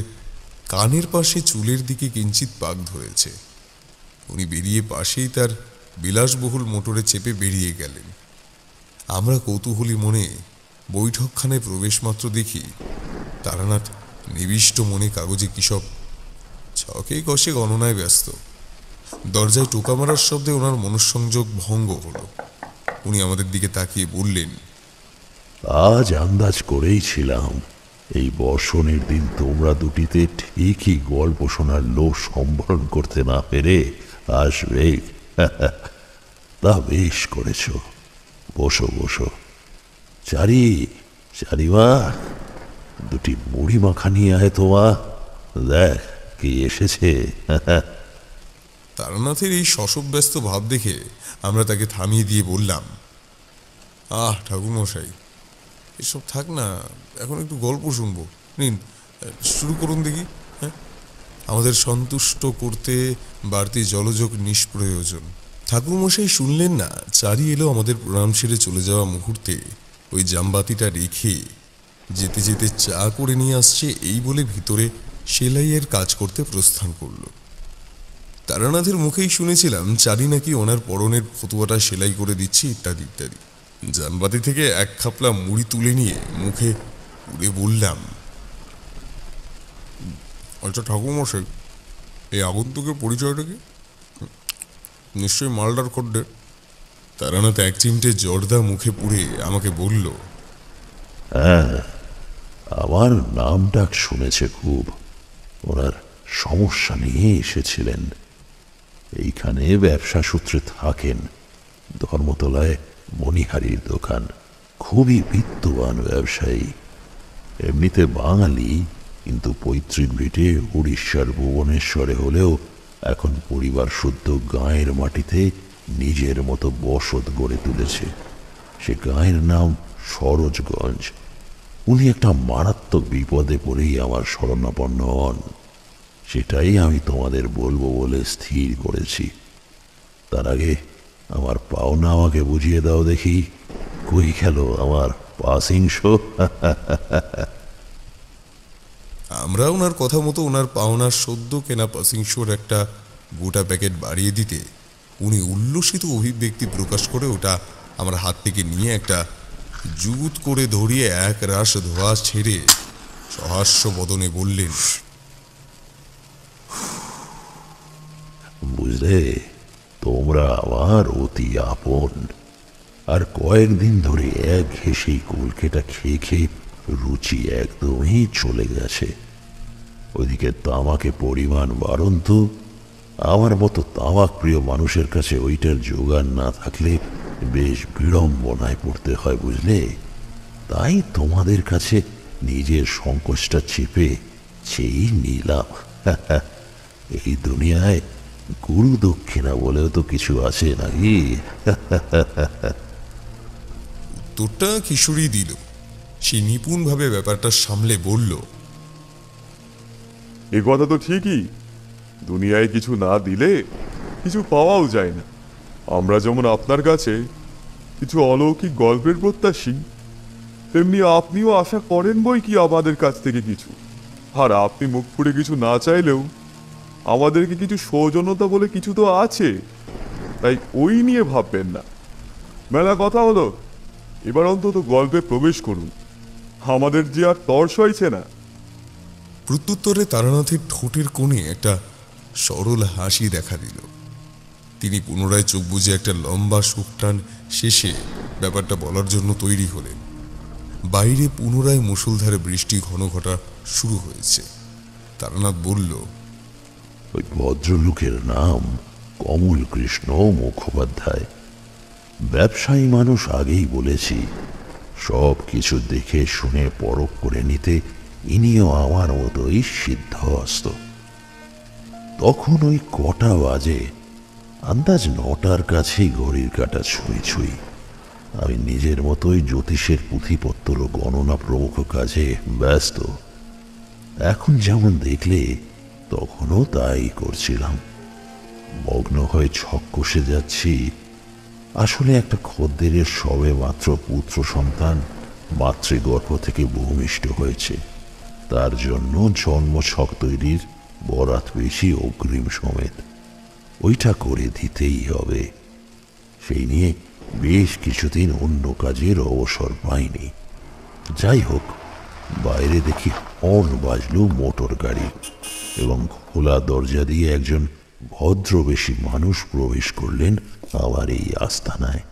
কানের পাশে চুলের দিকে কিঞ্চিত পাক ধরেছে। উনি বেরিয়ে পাশেই তার বিলাসবহুল মোটরে চেপে বেরিয়ে গেলেন। আমরা কৌতূহলী মনে বৈঠকখানে প্রবেশ মাত্র দেখি তারানাথ নিবিষ্ট মনে কাগজে কিসব ছকে কষে গণনায় ব্যস্ত। দরজায় টোকা মারার শব্দে ওনার মনঃসংযোগ ভঙ্গ হলো। উনি আমাদের দিকে তাকিয়ে বললেন, আজ আন্দাজ করেই ছিলাম এই বর্ষণের দিন তোমরা দুটিতে ঠিকই গল্প শোনার লোক সম্বরণ করতে না পেরে আসবে। তা বেশ করেছ, বসো বসো। চারিমা, দুটি মুড়ি মাখা নিয়ে আয় তোমা, দেখ কি এসেছে। তারানাথের এই শশব্যস্ত ভাব দেখে আমরা তাকে থামিয়ে দিয়ে বললাম, আহ ঠাকুরমশাই, এসব থাক না, এখন একটু গল্প শুনবো, নিন শুরু করুন দেখি। হ্যাঁ, আমাদের সন্তুষ্ট করতে বাড়তি জলযোগ নিষ্প্রয়োজন। ঠাকুরমশাই শুনলেন না। চারি এলো আমাদের প্রণাম সেরে চলে যাওয়া মুহূর্তে ওই জামবাতিটা রেখে যেতে যেতে চা করে নিয়ে আসছে এই বলে ভিতরে সেলাইয়ের কাজ করতে প্রস্থান করল। তারানাথের মুখেই শুনেছিলাম চারি নাকি ওনার পরনের ফতুয়াটা সেলাই করে দিচ্ছে ইত্যাদি ইত্যাদি। জামবাতি থেকে এক খাপলা মুড়ি তুলে নিয়ে মুখে পুড়ে বললাম, আচ্ছা ঠাকুরমশাই, এই আগন্তুকের পরিচয়টা কি? নিশ্চয়ই মালদার খদ্দের। তারানাথ এক চিমটে জর্দা মুখে পুড়ে আমাকে বলল, হ্যাঁ, আমার নাম ডাক শুনেছে খুব। ওনার সমস্যা নিয়ে এসেছিলেন। এইখানে ব্যবসা সূত্রে থাকেন। ধর্মতলায় মণিহারির দোকান। খুবই বিত্তবান ব্যবসায়ী। এমনিতে বাঙালি, কিন্তু পৈতৃক ভিটে উড়িষ্যার ভুবনেশ্বরে হলেও এখন পরিবার শুদ্ধ গাঁয়ের মাটিতে নিজের মতো বসত গড়ে তুলেছে। সে গাঁয়ের নাম সরোজগঞ্জ। উনি একটা মারাত্মক বিপদে পড়েই আমার শরণাপন্ন হন। সেটাই আমি তোমাদের বলবো বলে স্থির করেছি। তার আগে আমার পাওনা আমাকে বুঝিয়ে দাও দেখি। কই গেল আমার পাসিং শো? আমরা ওনার কথা মতো ওনার পাওনার সদ্য কেনা পাসিং শোর একটা গোটা প্যাকেট বাড়িয়ে দিতে উনি উল্লসিত অভিব্যক্তি প্রকাশ করে ওটা আমার হাত থেকে নিয়ে একটা জুত করে ধরিয়ে এক রাশ ধোয়া ছেড়ে সহাস্য বদনে বললেন, বুঝলে, তোমরা আমার অতি আপন। আর কয়েকদিন ধরে এক ঘেঁষেই কলকেটা খেয়ে খেয়ে রুচি একদমই চলে গেছে। ওইদিকে তামাকে পরিমাণ বাড়ন্ত। আমার মতো তামাক প্রিয় মানুষের কাছে ওইটার জোগান না থাকলে বেশ বিড়ম্বনায় পড়তে হয়, বুঝলে। তাই তোমাদের কাছে নিজের সংকোচটা চেপে চেয়েই নিলাম। এই দুনিয়ায় গুরু দক্ষিণা বলেও তো কিছু আছে নাকি? উত্তরটা কিশোরী দিল। সে নিপুণভাবে ব্যাপারটা সামলে বলল, এ কথা তো ঠিকই। দুনিয়ায় কিছু না দিলে কিছু পাওয়াও যায় না। আমরা যেমন আপনার কাছে কিছু অলৌকিক গল্পের প্রত্যাশী, তেমনি আপনিও আশা করেন বই কি আমাদের কাছ থেকে কিছু। আর আপনি মুখ ফুটে কিছু না চাইলেও আমাদেরকে কিছু সৌজন্যতা বলে কিছু তো আছে। তাই ওই নিয়ে ভাববেন না। মেলা কথা হলো, এবার অন্তত গল্পে প্রবেশ করুন। আমাদের যে আর তর সইছে না। প্রত্যুত্তরে তারানাথের ঠোঁটের কোণে একটা সরল হাসি দেখা দিল। তিনি পুনরায় চোখ বুজে একটা লম্বা সুখটান শেষে ব্যাপারটা বলার জন্য তৈরি হলেন। বাইরে পুনরায় মুষলধারে বৃষ্টি ঘন ঘটা শুরু হয়েছে। তারানাথ বলল, ওই ভদ্রলোকের নাম কমল কৃষ্ণ মুখোপাধ্যায়। ব্যবসায়ী মানুষ, আগেই বলেছি। সব কিছু দেখে শুনে পরখ করে নিতে ইনিও আমার মতোই সিদ্ধহস্ত। তখন ওই কটা বাজে, আন্দাজ 9টার কাছেই ঘড়ির কাঁটা ছুঁই ছুঁই। আমি নিজের মতোই জ্যোতিষের পুঁথিপত্র গণনা প্রমুখ কাজে ব্যস্ত। এখন যেমন দেখলে, তখনও তাই করছিলাম। মগ্ন হয়ে ছক কষে যাচ্ছি। আসলে একটা খদ্দেরের সবে মাত্র পুত্র সন্তান মাতৃগর্ভ থেকে ভূমিষ্ঠ হয়েছে। তার জন্য জন্ম ছক তৈরির বরাত বেশি অগ্রিম সমেত। ওইটা করে দিতেই হবে। সেই নিয়ে বেশ কিছুদিন অন্য কাজের অবসর পাইনি। যাই হোক, বাইরে দেখি হর্ন বাজল মোটর গাড়ি, এবং খোলা দরজা দিয়ে একজন ভদ্রবেশী মানুষ প্রবেশ করলেন আমার এই আস্তানায়।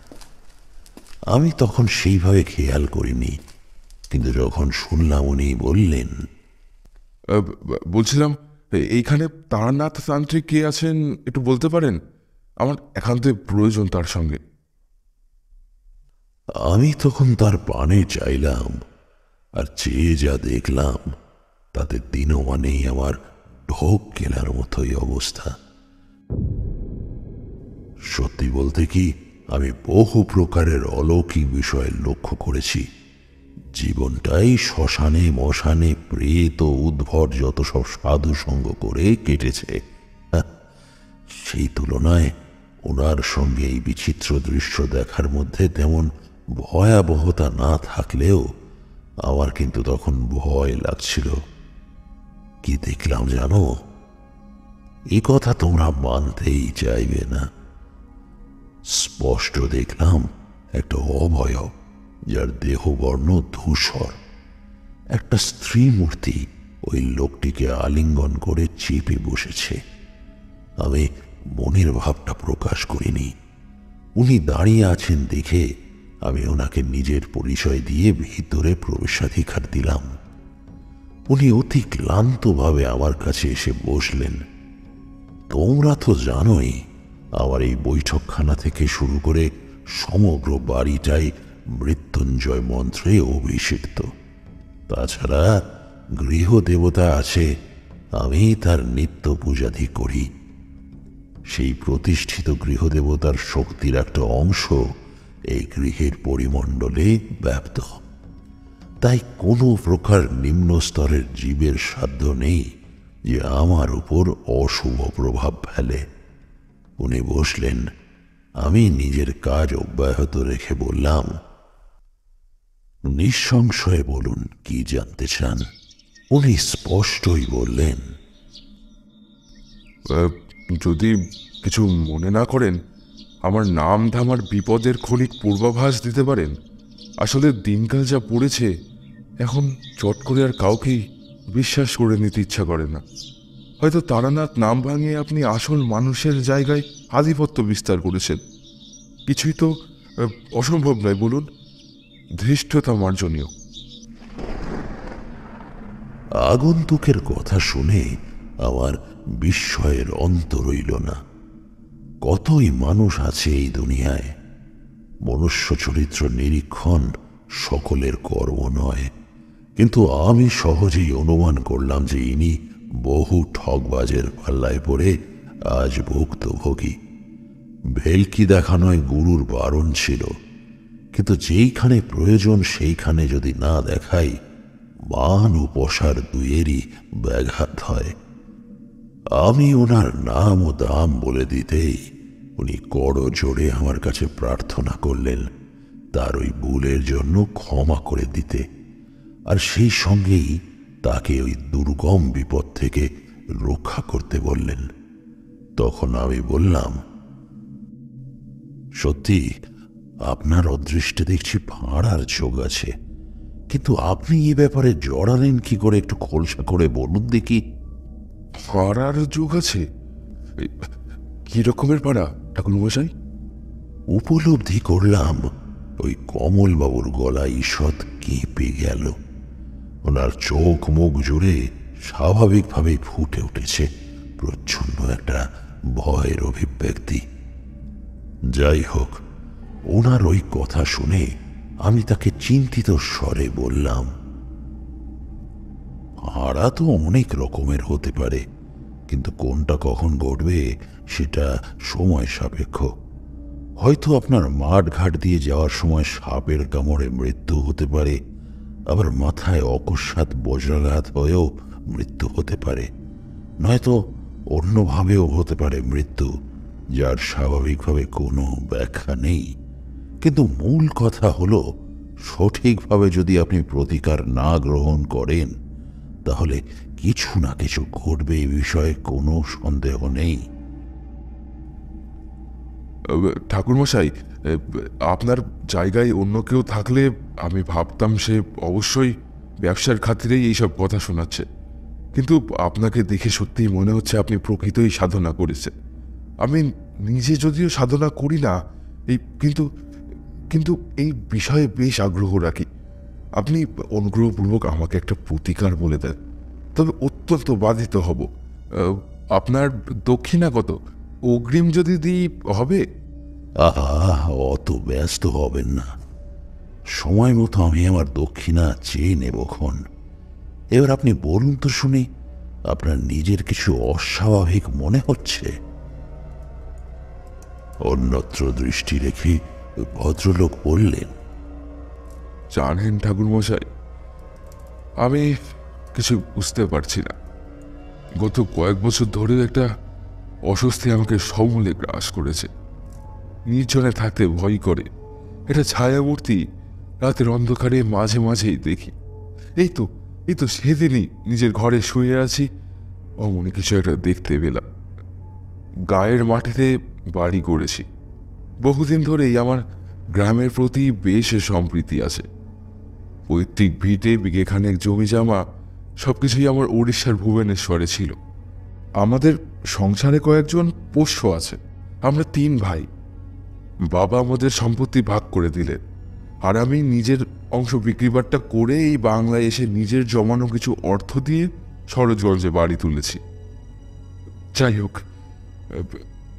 আমি তখন সেইভাবে খেয়াল করিনি, কিন্তু যখন শুনলাম উনি বললেন, বলছিলাম, এইখানে তারানাথ তান্ত্রিক কে আছেন একটু বলতে পারেন? আমার একান্ত প্রয়োজন তার সঙ্গে। আমি তখন তার পানে চাইলাম, আর চেয়ে যা দেখলাম তাতে দিনমানেই আমার ঢোক কেলার মতোই অবস্থা। সত্যি বলতে কি, আমি বহু প্রকারের অলৌকিক বিষয় লক্ষ্য করেছি। জীবনটাই শ্মশানে মশানে প্রেত ও উদ্ভট যত সব সাধু সঙ্গ করে কেটেছে। সেই তুলনায় ওনার সঙ্গে এই বিচিত্র দৃশ্য দেখার মধ্যে তেমন ভয়াবহতা না থাকলেও আমার কিন্তু তখন ভয় লাগছিল। কি দেখলাম জানো? এ কথা তোমরা মানতেই চাইবে না। স্পষ্ট দেখলাম একটা অবয়ব, যার দেহবর্ণ ধূসর। একটা স্ত্রী মূর্তি ওই লোকটিকে আলিঙ্গন করে চেপে বসেছে। আমি মনের ভাবটা প্রকাশ করিনি। উনি দাঁড়িয়ে আছেন দেখে আমি ওনাকে নিজের পরিচয় দিয়ে ভিতরে প্রবেশাধিকার দিলাম। উনি অতি ক্লান্তভাবে আমার কাছে এসে বসলেন। তোমরা তো জানোই আমার এই বৈঠকখানা থেকে শুরু করে সমগ্র বাড়িটাই মৃত্যুঞ্জয় মন্ত্রে অভিষিক্ত। তাছাড়া গৃহদেবতা আছে, আমি তার নিত্য পূজাধি করি। সেই প্রতিষ্ঠিত গৃহদেবতার শক্তির একটা অংশ এই গৃহের পরিমণ্ডলে ব্যাপ্ত। তাই কোনো প্রকার নিম্ন স্তরের জীবের সাধ্য নেই যে আমার উপর অশুভ প্রভাব ফেলে। উনি বসলেন। আমি নিজের কাজ অব্যাহত রেখে বললাম, নিঃসংশয়ে বলুন কি জানতে চান। উনি স্পষ্টই বললেন, যদি কিছু মনে না করেন, আমার নাম ধামার বিপদের ক্ষণিক পূর্বাভাস দিতে পারেন। আসলে দিনকাল যা পড়েছে, এখন চট করে আর কাউকেই বিশ্বাস করে নিতে ইচ্ছা করে না। হয়তো তারানাথ নাম ভাঙিয়ে আপনি আসল মানুষের জায়গায় আধিপত্য বিস্তার করেছেন। কিছুই তো অসম্ভব নয়, বলুন। ধৃষ্টতা মার্জনীয়। আগন্তুকের কথা শুনে আমার বিস্ময়ের অন্ত রইল না। কতই মানুষ আছে এই দুনিয়ায়। মনুষ্য চরিত্র নিরীক্ষণ সকলের কর্ম নয়, কিন্তু আমি সহজেই অনুমান করলাম যে ইনি বহু ঠগবাজের পাল্লায় পড়ে আজ ভুক্তভোগী। ভেলকি দেখানোয় গুরুর বারণ ছিল, কিন্তু যেইখানে প্রয়োজন সেইখানে যদি না দেখাই, মান উপসার দুয়েরই ব্যাঘাত হয়। আমি ওনার নাম ও দাম বলে দিতেই উনি করো জোরে আমার কাছে প্রার্থনা করলেন তার ওই ভুলের জন্য ক্ষমা করে দিতে, আর সেই সঙ্গেই তাকে ওই দুর্গম বিপদ থেকে রক্ষা করতে বললেন। তখন আমি বললাম, সত্যি আপনার অদৃষ্টে দেখছি ভাঁড়ার যোগ আছে, কিন্তু আপনি এ ব্যাপারে জড়ালেন কি করে, একটু খোলসা করে বলুন দেখি। পাড়ার যোগ আছে? কি রকমের পাড়া ঠাকুর মশাই? উপলব্ধি করলাম ওই কমলবাবুর গলা ঈষৎ কেঁপে গেল। ওনার চোখ মুখ জুড়ে স্বাভাবিকভাবেই ফুটে উঠেছে প্রচ্ছন্ন একটা ভয়ের অভিব্যক্তি। যাই হোক, ওনার ওই কথা শুনে আমি তাকে চিন্তিত স্বরে বললাম, হারা তো অনেক রকমের হতে পারে, কিন্তু কোনটা কখন ঘটবে সেটা সময় সাপেক্ষ। হয়তো আপনার মাঠ ঘাট দিয়ে যাওয়ার সময় সাপের কামড়ে মৃত্যু হতে পারে, আবার মাথায় অকস্মাৎ বজ্রাঘাত হয়েও মৃত্যু হতে পারে, নয়তো অন্যভাবেও হতে পারে মৃত্যু, যার স্বাভাবিকভাবে কোনো ব্যাখ্যা নেই। কিন্তু মূল কথা হলো, সঠিকভাবে যদি আপনি প্রতিকার না গ্রহণ করেন, তাহলে কিছু না কিছু ঘটবে, এই বিষয়ে কোনো সন্দেহ নেই। ঠাকুর মশাই, আপনার জায়গায় অন্য কেউ থাকলে আমি ভাবতাম সে অবশ্যই ব্যবসার খাতিরেই এইসব কথা শোনাচ্ছে, কিন্তু আপনাকে দেখে সত্যিই মনে হচ্ছে আপনি প্রকৃতই সাধনা করেছেন। আমি নিজে যদিও সাধনা করি না, কিন্তু এই বিষয়ে বেশ আগ্রহ রাখি। আপনি অনুগ্রহপূর্বক আমাকে একটা প্রতিকার বলে দেন, তবে অত্যন্ত বাধিত হব। আপনার দক্ষিণা কত? অগ্রিম যদি দিই হবে? আহা, অত ব্যস্ত হবেন না, সময় মতো আমি আমার দক্ষিণা চেয়ে নেবক্ষণ। এবার আপনি বলুন তো শুনি, আপনার নিজের কিছু অস্বাভাবিক মনে হচ্ছে? অন্যত্র দৃষ্টি রেখে ভদ্রলোক বললেন, জানেন ঠাকুর মশাই, আমি কিছু বুঝতে পারছি না। গত কয়েক বছর ধরে একটা অস্বস্তি আমাকে সমূলে গ্রাস করেছে। নির্জনে থাকতে ভয় করে। এটা ছায়ামূর্তি রাতের অন্ধকারে মাঝে মাঝেই দেখি। এই তো সেদিনই নিজের ঘরে শুয়ে আছি, অমনি কিছু একটা দেখতে পেলাম। গায়ের মাটিতে বাড়ি করেছি। বহুদিন ধরেই আমার গ্রামের প্রতি বেশ সম্প্রীতি আছে। পৈতৃক ভিটে বিঘেখানেক জমি জমা সবকিছুই আমার উড়িষ্যার ভুবনেশ্বরে ছিল। আমাদের সংসারে কয়েকজন পোষ্য আছে। আমরা 3 ভাই। বাবা আমাদের সম্পত্তি ভাগ করে দিলেন। আর আমি নিজের অংশ বিক্রিবারটা করে এই বাংলায় এসে নিজের জমানো কিছু অর্থ দিয়ে সরোজগঞ্জে বাড়ি তুলেছি। যাই হোক,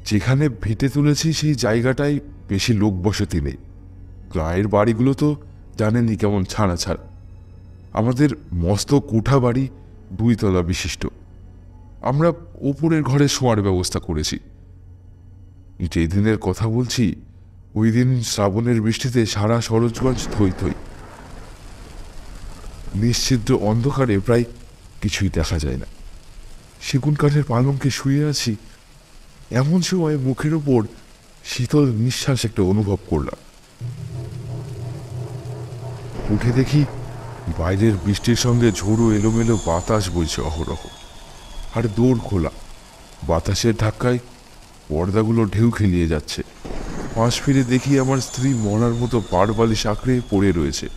যেখানে ভিটে তুলেছি সেই জায়গাটায় বেশি লোক বসতি নেই। গায়ের বাড়িগুলো তো জানেনই কেমন ছাড়া ছাড়া। আমাদের মস্ত কুঠা বাড়ি, 2 তলা বিশিষ্ট। আমরা ওপরের ঘরে শোয়ার ব্যবস্থা করেছি। যেই দিনের কথা বলছি, ওই দিন শ্রাবণের বৃষ্টিতে সারা সরোজগঞ্জ থই থই। নিশ্চিদ্র অন্ধকারে প্রায় কিছুই দেখা যায় না। সেগুন কাঠের পালঙ্কে শুয়ে আছি, এমন সময় মুখের ওপর শীতল নিঃশ্বাস একটা অনুভব করলাম। উঠে দেখি বাইরের বৃষ্টির সঙ্গে ঝোড়ো এলোমেলো বাতাস বইছে অহরহ, আর দৌড় খোলা। বাতাসের ধাক্কায় পর্দাগুলো ঢেউ খেলিয়ে যাচ্ছে। পাশ ফিরে দেখি আমার স্ত্রী মরার মতো পাড়বালিশ আঁকড়ে পড়ে রয়েছে,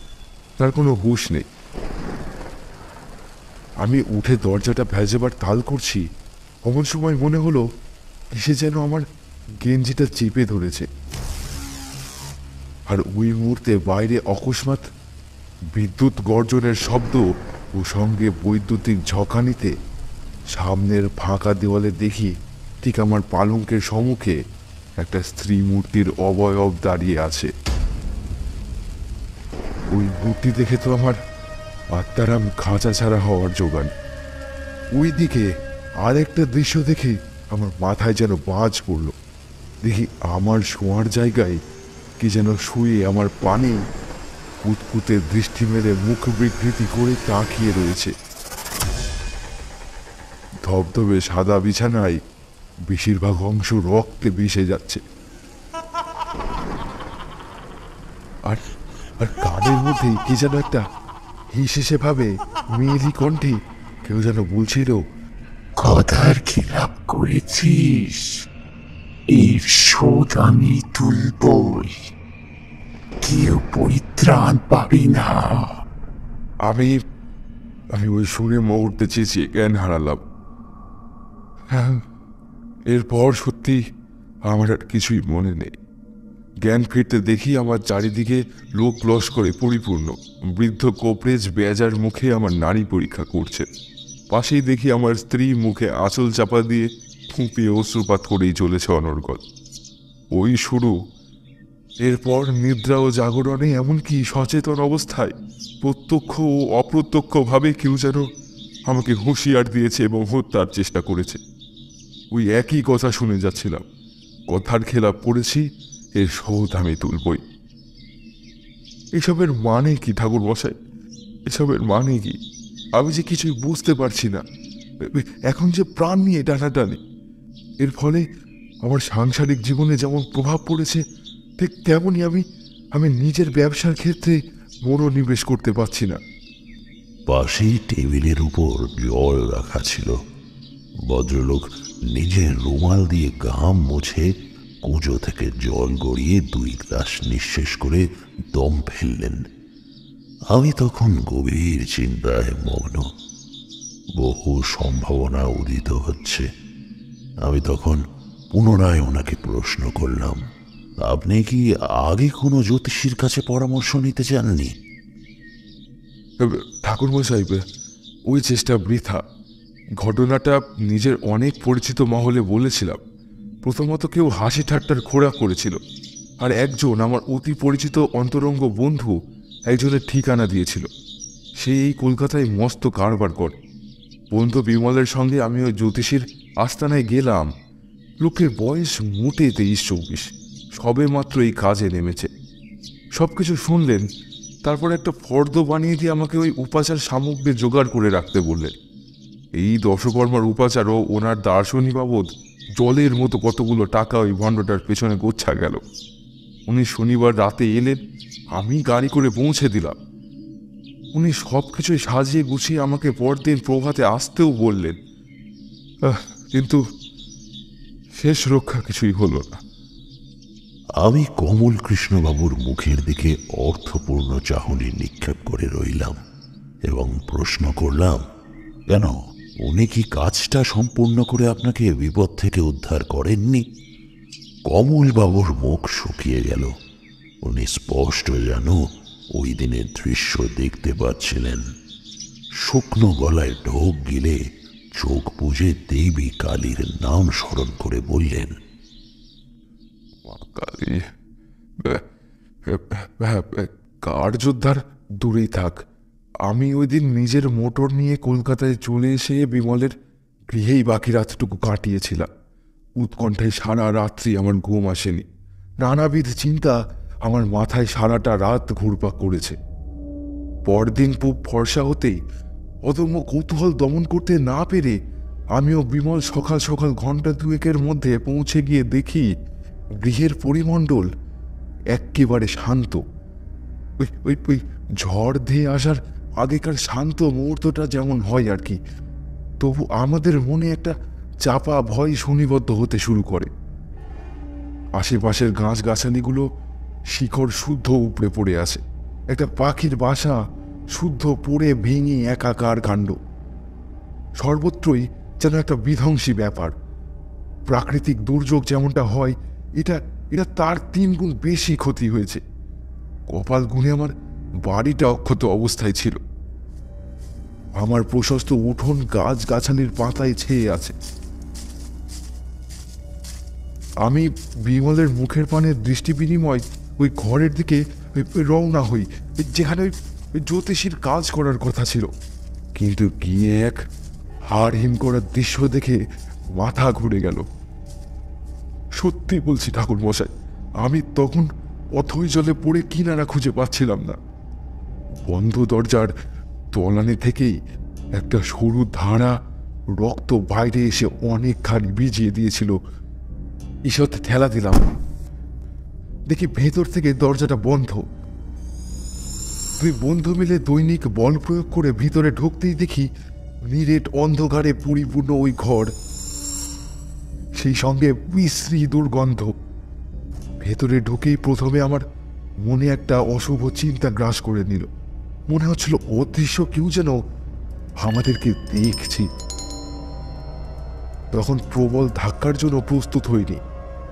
তার কোনো হুঁশ নেই। আমি উঠে দরজাটা ভেজাবার তাল করছি, এমন সময় মনে হলো সে যেন আমার গেঞ্জিটা চেপে ধরেছে। আর ওই মুহূর্তে বাইরে অকস্মাৎ বিদ্যুৎ গর্জনের শব্দ ও সঙ্গে বৈদ্যুতিক ঝকানিতে সামনের ফাঁকা দেওয়ালে দেখি ঠিক আমার পালঙ্কের সম্মুখে একটা স্ত্রী মূর্তির অবয়ব দাঁড়িয়ে আছে। ওই মূর্তি দেখে তো আমার আত্মারাম খাঁচা ছাড়া হওয়ার জোগান। ওই দিকে আরেকটা দৃশ্য দেখে আমার মাথায় যেন বাজ পড়ল। দেখি আমার শোয়ার জায়গায় কি যেন শুয়ে আমার পানে কুতকুতে দৃষ্টি মেলে মুখ বিকৃতি করে তাকিয়ে রয়েছে। ধবধবে সাদা বিছানায় বেশিরভাগ অংশ রক্তে ভেসে যাচ্ছে, আর আর কানের মধ্যে কি যেন একটা হিসেসে ভাবে মেয়েলি কণ্ঠে কেউ যেন বলছিল, কথার খিলাপ করেছিস, এর শোধ আমি তুলবই, কেউ পরিত্রাণ পাবি না। আমি আমি ওই শুনে মুহূর্তে চেঁচিয়ে জ্ঞান হারালাম। হ্যাঁ, এরপর সত্যি আমার আর কিছুই মনে নেই। জ্ঞান ফিরতে দেখি আমার চারিদিকে লোক লস্করে পরিপূর্ণ। বৃদ্ধ কোপরেজ বেজার মুখে আমার নারী পরীক্ষা করছে। পাশেই দেখি আমার স্ত্রী মুখে আঁচল চাপা দিয়ে ফুঁপিয়ে অশ্রুপাত করেই চলেছে অনর্গল। ওই শুরু। এরপর নিদ্রা ও জাগরণে, এমনকি সচেতন অবস্থায় প্রত্যক্ষ ও অপ্রত্যক্ষভাবে কেউ যেন আমাকে হুঁশিয়ার দিয়েছে এবং হত্যার চেষ্টা করেছে। ওই একই কথা শুনে যাচ্ছিলাম, কথার খেলাপ পড়েছি, এর শোধ আমি তুলবই। এসবের মানে কি ঠাকুর মশাই? এসবের মানে কি? আমি যে কিছুই বুঝতে পারছি না। এখন যে প্রাণ নিয়ে টানাটানি, এর ফলে আমার সাংসারিক জীবনে যেমন প্রভাব পড়েছে, ঠিক তেমনই আমি নিজের ব্যবসার ক্ষেত্রে মনোনিবেশ করতে পারছি না। পাশেই টেবিলের উপর জল রাখা ছিল। ভদ্রলোক নিজের রুমাল দিয়ে ঘাম মুছে কুঁজো থেকে জল গড়িয়ে 2 গ্লাস নিঃশেষ করে দম ফেললেন। আমি তখন গভীর চিন্তায় মগ্ন। বহু সম্ভাবনা উদিত হচ্ছে। আমি তখন পুনরায় ওনাকে প্রশ্ন করলাম, আপনি কি আগে কোনো জ্যোতিষীর কাছে পরামর্শ নিতে চাননি? ঠাকুর মশাই, ওই চেষ্টা বৃথা। ঘটনাটা নিজের অনেক পরিচিত মহলে বলেছিলাম। প্রথমত কেউ হাসি ঠাট্টার খোরাক করেছিল, আর একজন আমার অতি পরিচিত অন্তরঙ্গ বন্ধু একজনের ঠিকানা দিয়েছিল। সে এই কলকাতায় মস্ত কারবার করে। বন্ধু বিমলের সঙ্গে আমি ওই জ্যোতিষীর আস্তানায় গেলাম। লোকের বয়স মোটে 23-24, সবে মাত্র এই কাজে নেমেছে। সব কিছু শুনলেন, তারপর একটা ফর্দ বানিয়ে দিয়ে আমাকে ওই উপাচার সামগ্রী জোগাড় করে রাখতে বললেন। এই দশকর্মার উপাচারও ওনার দার্শনিক বাবদ জলের মতো কতগুলো টাকা ওই ভণ্ডটার পেছনে গোচ্ছা গেল। উনি শনিবার রাতে এলেন, আমি গাড়ি করে পৌঁছে দিলাম। উনি সব কিছুই সাজিয়ে গুছিয়ে আমাকে পরদিন প্রভাতে আসতেও বললেন, কিন্তু শেষ রক্ষা কিছুই হলো না। আমি কমল কৃষ্ণবাবুর মুখের দিকে অর্থপূর্ণ চাহনি নিক্ষেপ করে রইলাম এবং প্রশ্ন করলাম, কেন, উনি কি কাজটা সম্পূর্ণ করে আপনাকে বিপদ থেকে উদ্ধার করেননি? কমলবাবুর মুখ শুকিয়ে গেল। উনি স্পষ্ট যেন ওই দিনের দৃশ্য দেখতে পাচ্ছিলেন। শুকনো গলায় ঢোক গিলে চোখ বুজে দেবী কালীর নাম স্মরণ করে বললেন, মা কালী, কার যোদ্ধার দূরেই থাক। আমি ওই দিন নিজের মোটর নিয়ে কলকাতায় চলে এসে বিমলের গৃহেই বাকি রাতটুকু কাটিয়েছিলাম। উৎকণ্ঠায় সারা রাত্রি আমার ঘুম আসেনি। নানাবিধ চিন্তা আমার মাথায় সারাটা রাত ঘুরপাক করেছে। পরদিন পূব ফর্সা হতেই অদম্য কৌতূহল দমন করতে না পেরে আমিও বিমল সকাল সকাল ঘন্টা দুয়েকের মধ্যে পৌঁছে গিয়ে দেখি গৃহের পরিমণ্ডল একেবারে শান্ত। ওই ঝড় ধেয়ে আসার আগেকার শান্ত মুহূর্তটা যেমন হয় আর কি, তবু আমাদের মনে একটা চাপা ভয় সুনিবদ্ধ হতে শুরু করে। আশেপাশের গাছগাছালিগুলো শিকড় শুদ্ধ উপড়ে পড়ে আছে। একটা পাখির বাসা শুদ্ধ পড়ে ভেঙে একাকার কাণ্ড। সর্বত্রই যেন একটা বিধ্বংসী ব্যাপার। প্রাকৃতিক দুর্যোগ যেমনটা হয়, এটা তার 3 গুণ বেশি ক্ষতি হয়েছে। কপাল গুনে আমার বাড়িটা অক্ষত অবস্থায় ছিল। আমার প্রশস্ত উঠোন গাছগাছালির পাতায় ছেয়ে আছে। আমি বিমলের মুখের পানে দৃষ্টি বিনিময় ওই ঘরের দিকে রওনা হই, যেখানে ওই জ্যোতিষীর কাজ করার কথা ছিল। কিন্তু গিয়ে এক হাড় হিম করার দৃশ্য দেখে মাথা ঘুরে গেল। সত্যি বলছি ঠাকুর মশাই, আমি তখন অথই জলে পড়ে কিনারা খুঁজে পাচ্ছিলাম না। বন্ধ দরজার তলানি থেকেই একটা সরু ধারা রক্ত বাইরে এসে অনেকখানি ভিজিয়ে দিয়েছিল। ঈষৎ ঠেলা দিলাম, দেখি ভেতর থেকে দরজাটা বন্ধ। 2 বন্ধু মিলে দৈনিক বল প্রয়োগ করে ভিতরে ঢুকতেই দেখি নিরেট অন্ধকারে পরিপূর্ণ ওই ঘর, সেই সঙ্গে বিশ্রী দুর্গন্ধ। ভেতরে ঢুকেই প্রথমে আমার মনে একটা অশুভ চিন্তা গ্রাস করে নিল। মনে হচ্ছিল অদৃশ্য কেউ যেন আমাদেরকে দেখছি। তখন প্রবল ধাক্কার জন্য প্রস্তুত হইনি,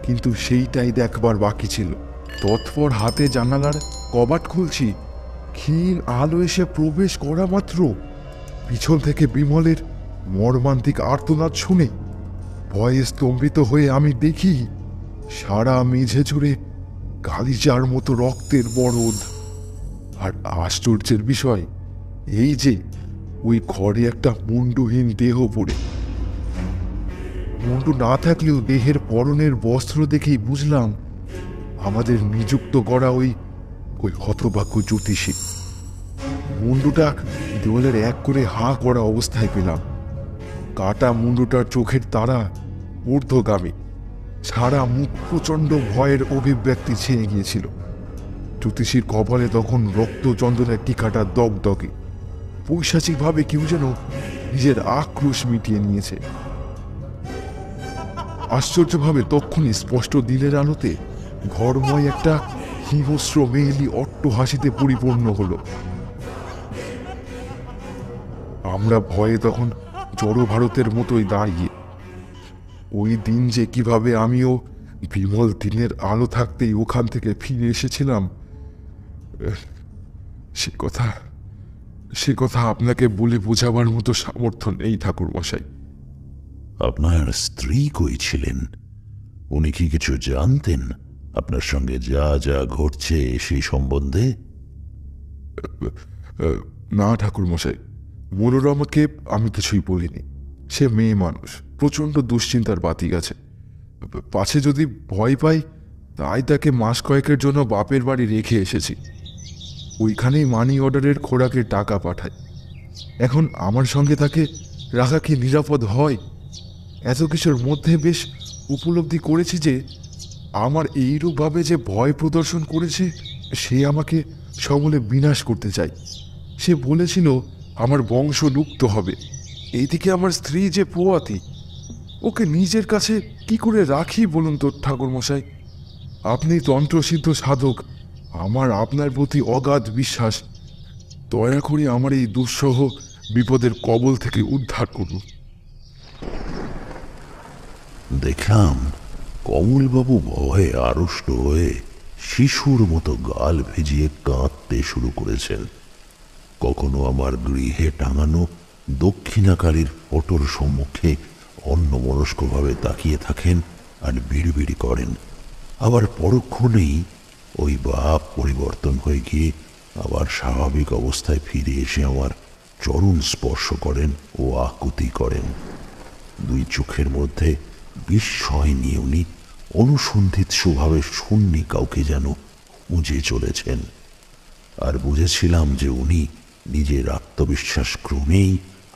কিন্তু সেইটাই দেখবার বাকি ছিল। তৎপর হাতে জানালার কবাট খুলছি, ক্ষীণ আলো এসে প্রবেশ করা মাত্র পিছন থেকে বিমলের মর্মান্তিক আর্তনাদ শুনে ভয়ে স্তম্ভিত হয়ে আমি দেখি সারা মেঝে জুড়ে কালিজার মতো রক্তের বরদ। আর আশ্চর্যের বিষয় এই যে ওই ঘরে একটা মুন্ডুহীন দেহ পড়ে। মুন্ডু না থাকলেও দেহের পরনের বস্ত্র দেখেই বুঝলাম আমাদের নিযুক্ত করা ওই হতভাগ্য জ্যোতিষী। মুন্ডুটা দেওয়ালের এক করে হাঁ করা অবস্থায় পেলাম। কাটা মুন্ডুটার চোখের তারা ঊর্ধ্বগামী, সারা মুখ প্রচণ্ড ভয়ের অভিব্যক্তি ছেয়ে গিয়েছিল। জ্যোতিষীর কপালে তখন রক্ত চন্দনের টিকাটা দগদগে। পৈশাচিকভাবে কেউ যেন নিজের আক্রোশ মিটিয়ে নিয়েছে। আশ্চর্যভাবে তক্ষুনি স্পষ্ট দিনের আলোতে ঘরময় একটা হিংস্র মেয়েলি অট্ট হাসিতে পরিপূর্ণ হলো। আমরা ভয়ে তখন জড় ভারতের মতোই দাঁড়িয়ে। ওই দিন যে কিভাবে আমিও বিমল দিনের আলো থাকতেই ওখান থেকে ফিরে এসেছিলাম, সে কথা আপনাকে বলে বোঝাবার মতো সামর্থ্য নেই ঠাকুর মশাই। আপনার স্ত্রী কই ছিলেন? উনি কি কিছু জানতেন আপনার সঙ্গে যা যা ঘটছে সেই সম্বন্ধে? না ঠাকুর মশাই, মনোরমাকে আমি কিছুই বলিনি। সে মেয়ে মানুষ, প্রচণ্ড দুশ্চিন্তার বাতি গেছে। পাছে যদি ভয় পাই, তাই তাকে মাস কয়েকের জন্য বাপের বাড়ি রেখে এসেছি। ওইখানেই মানি অর্ডারের খোরাকের টাকা পাঠায়। এখন আমার সঙ্গে তাকে রাখা কি নিরাপদ হয়? এত কিছুর মধ্যে বেশ উপলব্ধি করেছি যে আমার এইরূপভাবে যে ভয় প্রদর্শন করেছে, সে আমাকে সমূলে বিনাশ করতে চায়। সে বলেছিল আমার বংশ লুপ্ত হবে। এইদিকে আমার স্ত্রী যে পোয়াতি, ওকে নিজের কাছে কি করে রাখি বলুন তো ঠাকুর মশাই? আপনি তন্ত্রসিদ্ধ সাধক, আমার আপনার প্রতি অগাধ বিশ্বাস। দয়া করে আমার এই দুঃসহ বিপদের কবল থেকে উদ্ধার করুন। দেখলাম কমলবাবু ভয়ে আড়ষ্ট হয়ে শিশুর মতো গাল ভেজিয়ে কাঁদতে শুরু করেছেন। কখনো আমার গৃহে টাঙানো দক্ষিণাকালীর ফটোর সম্মুখে অন্যমনস্কভাবে তাকিয়ে থাকেন আর বিড়বিড়ি করেন। আবার পরক্ষণেই ওই ভাব পরিবর্তন হয়ে গিয়ে আবার স্বাভাবিক অবস্থায় ফিরে এসে আমার চরণ স্পর্শ করেন ও আকুতি করেন। দুই চোখের মধ্যে বিস্ময় নিয়ে উনি অনুসন্ধিৎসুভাবে শূন্যে কাউকে যেন খুঁজে চলেছেন। আর বুঝেছিলাম যে উনি নিজের আত্মবিশ্বাস ক্রমেই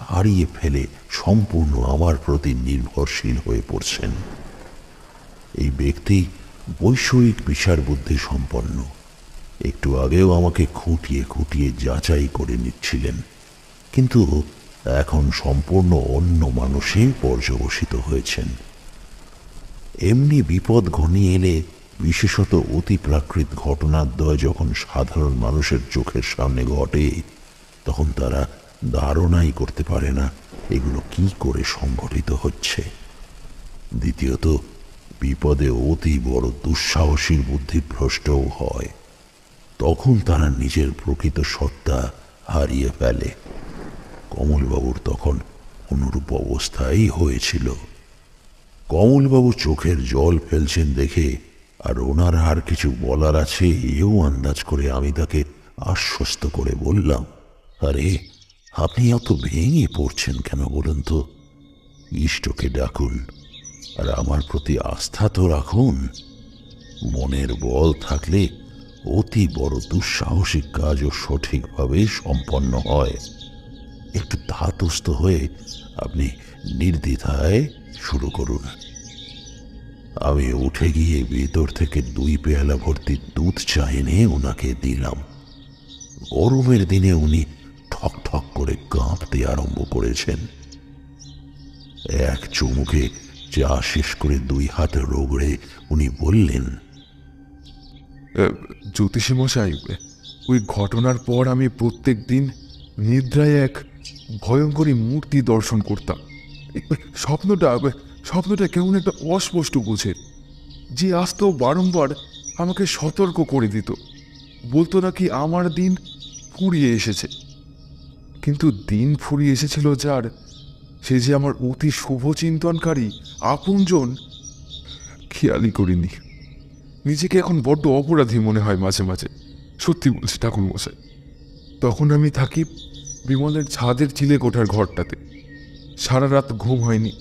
হারিয়ে ফেলে সম্পূর্ণ আমার প্রতি নির্ভরশীল হয়ে পড়ছেন। এই ব্যক্তি বৈষয়িক বিচার বুদ্ধি সম্পন্ন। একটু আগেও আমাকে খুঁটিয়ে খুঁটিয়ে যাচাই করে নিচ্ছিলেন, কিন্তু এখন সম্পূর্ণ অন্য মানুষে পর্যবসিত হয়েছেন। এমনি বিপদ ঘনিয়ে এলে, বিশেষত অতি প্রাকৃত ঘটনাদ্বয় যখন সাধারণ মানুষের চোখের সামনে ঘটে, তখন তারা ধারণাই করতে পারে না এগুলো কি করে সংঘটিত হচ্ছে। দ্বিতীয়ত, বিপদে অতি বড় দুঃসাহসীর বুদ্ধিভ্রষ্টও হয়। তখন তারা নিজের প্রকৃত সত্তা হারিয়ে ফেলে। কমলবাবুর তখন অনুরূপ অবস্থাই হয়েছিল। কমলবাবু চোখের জল ফেলছেন দেখে আর ওনার আর কিছু বলার আছে এও আন্দাজ করে আমি তাকে আশ্বস্ত করে বললাম, আরে আপনি অত ভেঙে পড়ছেন কেন বলুন তো? ইষ্টকে ডাকুন আর আমার প্রতি আস্থা তো রাখুন। মনের বল থাকলে অতি বড় দুঃসাহসিক কাজও সঠিকভাবে সম্পন্ন হয়। একটু ধাতস্থ হয়ে আপনি নির্দ্বিধায় শুরু করুন। আমি উঠে গিয়ে ভিতর থেকে 2 পেয়ালা ভর্তি দুধ চা এনে ওনাকে দিলাম। গরমের দিনে উনি ঠক ঠক করে কাঁপতে আরম্ভ করেছেন। এক চুমুকে চা শেষ করে 2 হাত রগড়ে উনি বললেন, জ্যোতিষী মশাই, ওই ঘটনার পর আমি প্রত্যেক দিন নিদ্রায় এক ভয়ঙ্করী মূর্তি দর্শন করতাম। স্বপ্নটা কেমন একটা অস্পষ্ট বুঝে, যে আসতো বারংবার আমাকে সতর্ক করে দিত, বলতো নাকি আমার দিন ফুরিয়ে এসেছে। কিন্তু দিন ফুরিয়ে এসেছিল যার, সে যে আমার অতি শুভ চিন্তনকারী আপনজন, খেয়ালই করিনি। নিজেকে এখন বড্ড অপরাধী মনে হয় মাঝে মাঝে, সত্যি বলছি ঠাকুর মশাই। তখন আমি থাকি বিমলের ছাদের চিলে কোঠার ঘরটাতে। সারা রাত ঘুম হয়নি,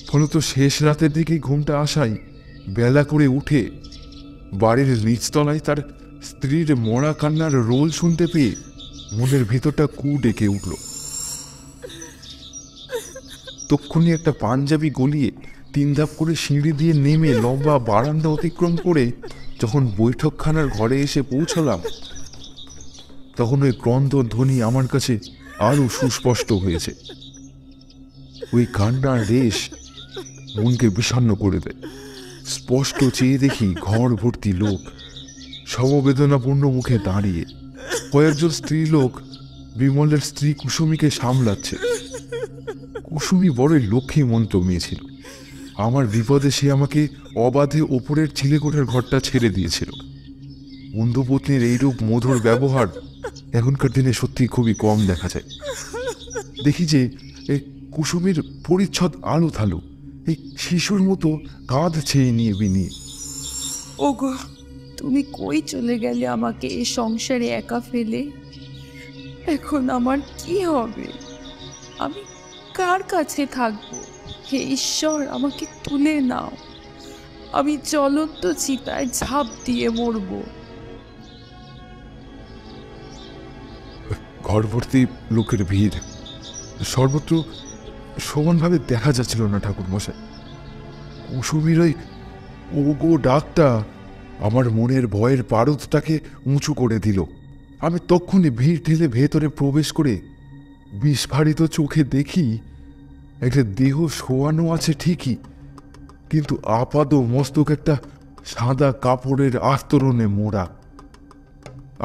ফলত শেষ রাতের দিকেই ঘুমটা আসাই বেলা করে উঠে বাড়ির নিচতলায় তার স্ত্রীর মরা কান্নার রোল শুনতে পেয়ে মনের ভেতরটা কু ডেকে উঠল। তক্ষুনি একটা পাঞ্জাবি গলিয়ে 3 ধাপ করে সিঁড়ি দিয়ে নেমে লম্বা বারান্দা অতিক্রম করে যখন বৈঠকখানার ঘরে এসে পৌঁছলাম, তখন ওই ক্রন্দন ধ্বনি আমার কাছে আরো সুস্পষ্ট হয়েছে। ওই কান্নার রেশ মনকে বিষণ্ণ করে দেয়। স্পষ্ট চেয়ে দেখি ঘর ভর্তি লোক সমবেদনাপূর্ণ মুখে দাঁড়িয়ে। কয়েকজন স্ত্রীলোক বিমলের স্ত্রী কুসুমীকে সামলাচ্ছে। কুসুমী বড়ই লক্ষ্মী মন্ত্র মেয়ে ছিল। আমার বিপদে সে আমাকে অবাধে ওপরের চিলেকোঠার ঘরটা ছেড়ে দিয়েছিল। বন্ধুপত্নীর এইরূপ মধুর ব্যবহার এখনকার দিনে সত্যি খুবই কম দেখা যায়। দেখি যে এই কুসুমীর পরিচ্ছদ আলো থালো, এই শিশুর মতো কাঁধ ছেয়ে নিয়ে বিনিয়ে। ওগো, তুমি কই চলে গেলে আমাকে এই সংসারে একা ফেলে? এখন আমার কি হবে? আমি কার কাছে থাকবো? হে ঈশ্বর, আমাকে তুলে নাও। আমি জ্বলন্ত চিতায় ঝাঁপ দিয়ে মরবো। ঘর ভর্তি লোকের ভিড়, সর্বত্র সমানভাবে দেখা যাচ্ছিল না ঠাকুর মশাই। কুসুমীর ওই ওগো ডাকটা আমার মনের ভয়ের পারদটাকে উঁচু করে দিল। আমি তক্ষুনি ভিড় ঠেলে ভেতরে প্রবেশ করে বিস্ফারিত চোখে দেখি একটা দেহ শোয়ানো আছে ঠিকই, কিন্তু আপাদ মস্তক একটা সাদা কাপড়ের আস্তরণে মোড়া।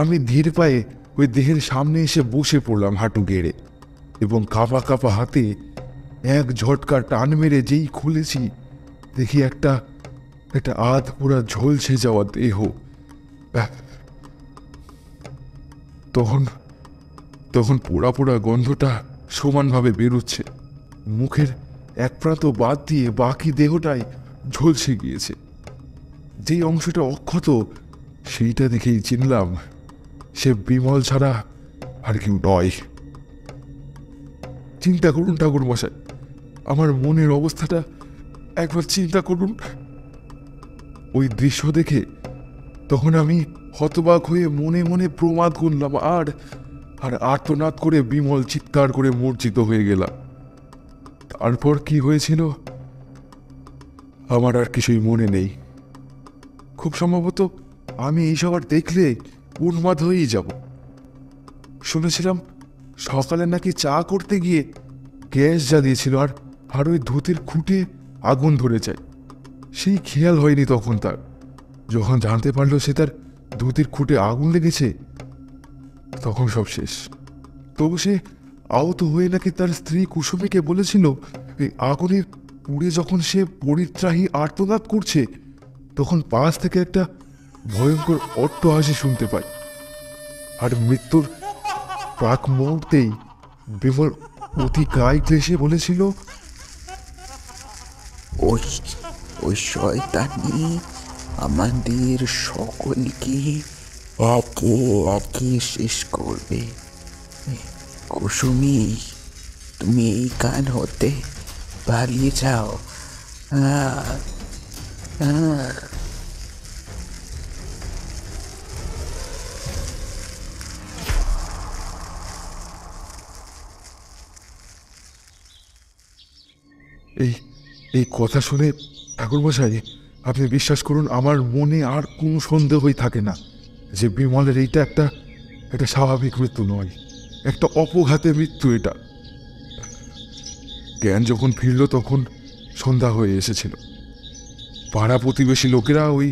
আমি ধীর পায়ে ওই দেহের সামনে এসে বসে পড়লাম হাঁটু গেড়ে, এবং কাঁপা কাঁপা হাতে এক ঝটকা টান মেরে যেই খুলেছি, দেখি একটা আধ পুরা ঝলসে যাওয়া দেহ তখন তখন পোড়া পোড়া গন্ধটা সমানভাবে বেরোচ্ছে। মুখের এক প্রান্ত বাদ দিয়ে বাকি দেহটাই ঝলসে গিয়েছে। যেই অংশটা অক্ষত সেইটা দেখেই চিনলাম সে বিমল ছাড়া আর কেউ নয়। চিন্তা করুন ঠাকুর মশাই, আমার মনের অবস্থাটা একবার চিন্তা করুন। ওই দৃশ্য দেখে তখন আমি হতবাক হয়ে মনে মনে প্রমাদ করলাম আর আর আর্তনাদ করে বিমল চিৎকার করে মূর্ছিত হয়ে গেলাম। তারপর কি হয়েছিল আমার আর কিছুই মনে নেই। খুব সম্ভবত আমি এইসব আর দেখলে উন্মাদ হয়েই যাব। শুনেছিলাম সকালে নাকি চা করতে গিয়ে গ্যাস জ্বালিয়েছিল আর ওই ধুতির খুঁটে আগুন ধরে যায়। সেই খেয়াল হয়নি তখন তার। যখন জানতে পারলো সে তার ধুতির খুঁটে আগুন লেগেছে তখন সব শেষ। তবু সে আহত হয়ে নাকি তার স্ত্রী কুসুমীকে বলেছিল এই আগুনে পুড়ে যখন সে পরিত্রাহী আর্তনাদ করছে তখন পাশ থেকে একটা ভয়ঙ্কর অট্টহাসি শুনতে পায়। আর মৃত্যুর প্রাক মুহূর্তেই বিমল অতি গায়ে ক্লেশে বলেছিল, ওই ওই শয়তানি আমাদের সকলকে একে একে শেষ করবে। কুসুমী, তুমি এই কান হতে পালিয়ে যাও। এই এই কথা শুনে ঠাকুরমশাই আপনি বিশ্বাস করুন আমার মনে আর কোনো সন্দেহই থাকে না যে বিমলের এইটা একটা স্বাভাবিক মৃত্যু নয়, একটা অপঘাতে মৃত্যু। এটা জ্ঞান যখন ফিরল তখন সন্ধ্যা হয়ে এসেছিল। পাড়া প্রতিবেশী লোকেরা ওই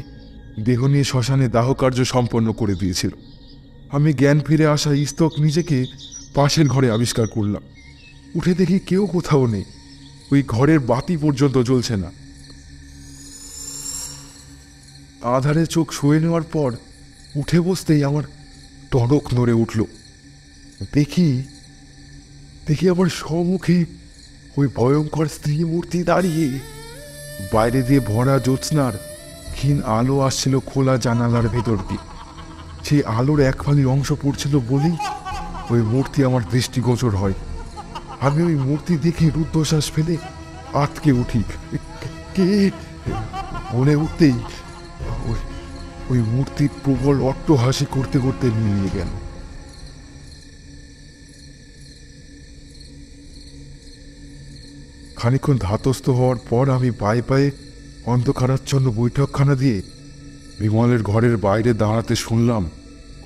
দেহ নিয়ে শ্মশানে দাহ কার্য সম্পন্ন করে দিয়েছিল। আমি জ্ঞান ফিরে আসা ইস্তক নিজেকে পাশের ঘরে আবিষ্কার করলাম। উঠে দেখি কেউ কোথাও নেই, ওই ঘরের বাতি পর্যন্ত জ্বলছে না। আধারে চোখ শুয়ে নেওয়ার পর উঠে বসতেই আমার টনক নড়ে উঠল। দেখি আমার সম্মুখে ওই ভয়ঙ্কর স্ত্রী মূর্তি দাঁড়িয়ে। বাইরে দিয়ে ভরা জ্যোৎস্নার ক্ষীণ আলো আসছিল খোলা জানালার ভেতর দিয়ে। সেই আলোর এক ফালি অংশ পড়ছিল বলেই ওই মূর্তি আমার দৃষ্টিগোচর হয়। আমি ওই মূর্তি দেখে রুদ্ধশ্বাস ফেলে আটকে উঠি। কে মনে উঠতেই ওই মূর্তি প্রবল অট্টহাসি করতে করতে মিলিয়ে গেল। খানিকক্ষণ ধাতস্থ হওয়ার পর আমি পায়ে পায়ে অন্ধকারাচ্ছন্ন বৈঠকখানা দিয়ে বিমলের ঘরের বাইরে দাঁড়াতে শুনলাম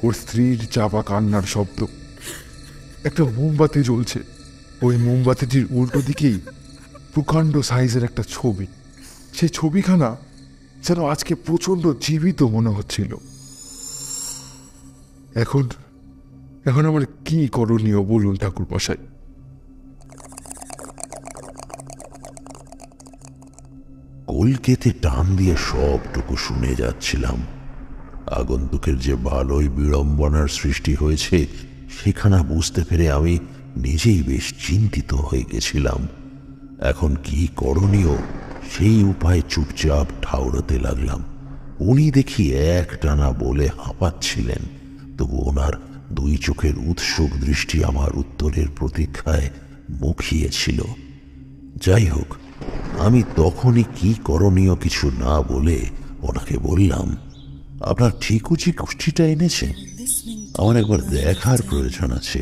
ওর স্ত্রীর চাপা কান্নার শব্দ। একটা মোমবাতি জ্বলছে, ওই মোমবাতিটির উল্টো দিকেই প্রকাণ্ড সাইজের একটা ছবি। সেই ছবিখানা যেন আজকে প্রচণ্ড জীবিত মনে হচ্ছিল। এখন আমার কি করণীয় বলুন ঠাকুর মশাই? কলকেতে টান দিয়ে সবটুকু শুনে যাচ্ছিলাম। আগন্তুকের যে ভালোই বিড়ম্বনার সৃষ্টি হয়েছে সেখানা বুঝতে পেরে আমি নিজেই বেশ চিন্তিত হয়ে গেছিলাম। এখন কি করণীয় সেই উপায় চুপচাপ ঠাউরাতে লাগলাম। উনি দেখি একটানা বলে হাঁপাচ্ছিলেন, তবু ওনার দুই চোখের উৎসুক দৃষ্টি আমার উত্তরের প্রতীক্ষায় মুখিয়েছিল। যাই হোক, আমি তখনই কি করণীয় কিছু না বলে ওনাকে বললাম, আপনার ঠিকুচি কুষ্ঠিটা এনেছেন? আমার একবার দেখার প্রয়োজন আছে।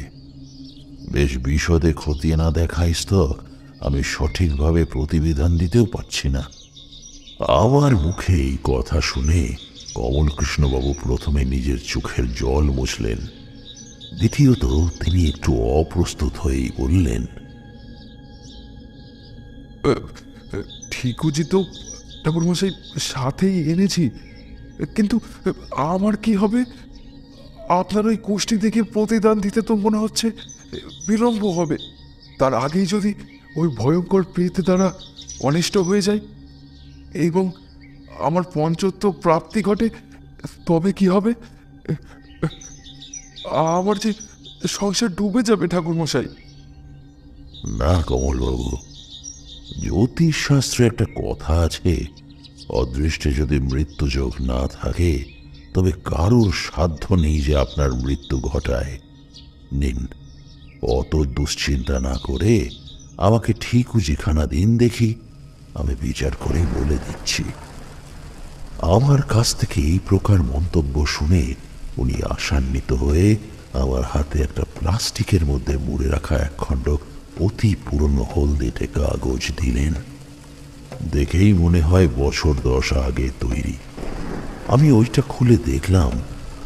বেশ বিশদে খতিয়ে না দেখা স্তক আমি সঠিকভাবে প্রতিবিধান দিতেও পারছি না। আমার মুখে এই কথা শুনে কমলকৃষ্ণবাবু প্রথমে নিজের চোখের জল মুছলেন, দ্বিতীয়ত তিনি একটু অপ্রস্তুত হয়েই বললেন, ঠিকুজি তো ঠাকুরমশাই সাথেই এনেছি, কিন্তু আমার কি হবে? আপনার ওই কুষ্টি দেখে প্রতিদান দিতে তো মনে হচ্ছে বিলম্ব হবে। তার আগেই যদি ওই ভয়ঙ্কর প্রেত দ্বারা অনিষ্ট হয়ে যায় এবং আমার পঞ্চত্ব প্রাপ্তি ঘটে, তবে কি হবে? আমার যে সংসার ডুবে যাবে ঠাকুরমশাই। না কমলবাবু, জ্যোতিষশাস্ত্রে একটা কথা আছে, অদৃষ্টে যদি মৃত্যুযোগ না থাকে তবে কারুর সাধ্য নেই যে আপনার মৃত্যু ঘটায়। নিন, অত দুশ্চিন্তা না করে আমাকে ঠিক উজিখানা দিন দেখি, আমি বিচার করে বলে দিচ্ছি। আমার কাছ থেকে এই প্রকার মন্তব্য শুনে উনি আশান্বিত হয়ে আমার হাতে একটা প্লাস্টিকের মধ্যে মুড়ে রাখা একখণ্ড অতি পুরনো হলদেটে কাগজ দিলেন। দেখেই মনে হয় বছর 10 আগে তৈরি। আমি ওইটা খুলে দেখলাম,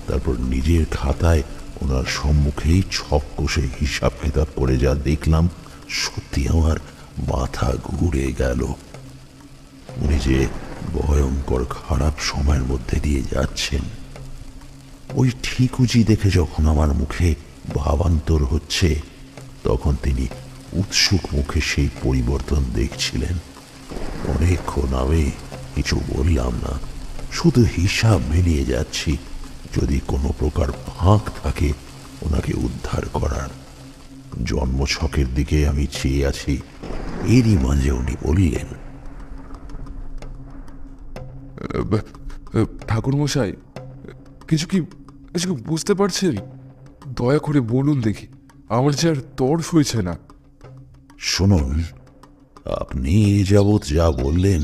তারপর নিজের খাতায় ওনার সম্মুখেই ছক কষে হিসাব কিতাব করে যা দেখলাম, সত্যি আমার মাথা ঘুরে গেল। উনি যে ভয়ঙ্কর খারাপ সময়ের মধ্যে দিয়ে যাচ্ছেন, ওই ঠিকুজি দেখে যখন আমার মুখে ভাবান্তর হচ্ছে, তখন তিনি উৎসুক মুখে সেই পরিবর্তন দেখছিলেন। অনেকক্ষণ আমি কিছু বললাম না, শুধু হিসাব মিলিয়ে যাচ্ছি, যদি কোনো প্রকার ফাঁক থাকে ওনাকে উদ্ধার করার। জন্মছকের দিকে আমি চেয়ে আছি, এরই মাঝে উনি বললেন, ঠাকুরমশাই, কিছু কি বুঝতে পারছেন? দয়া করে বলুন দেখি, আমার যে আর তর সইছে না। শুনুন, আপনি এ যাবৎ যা বললেন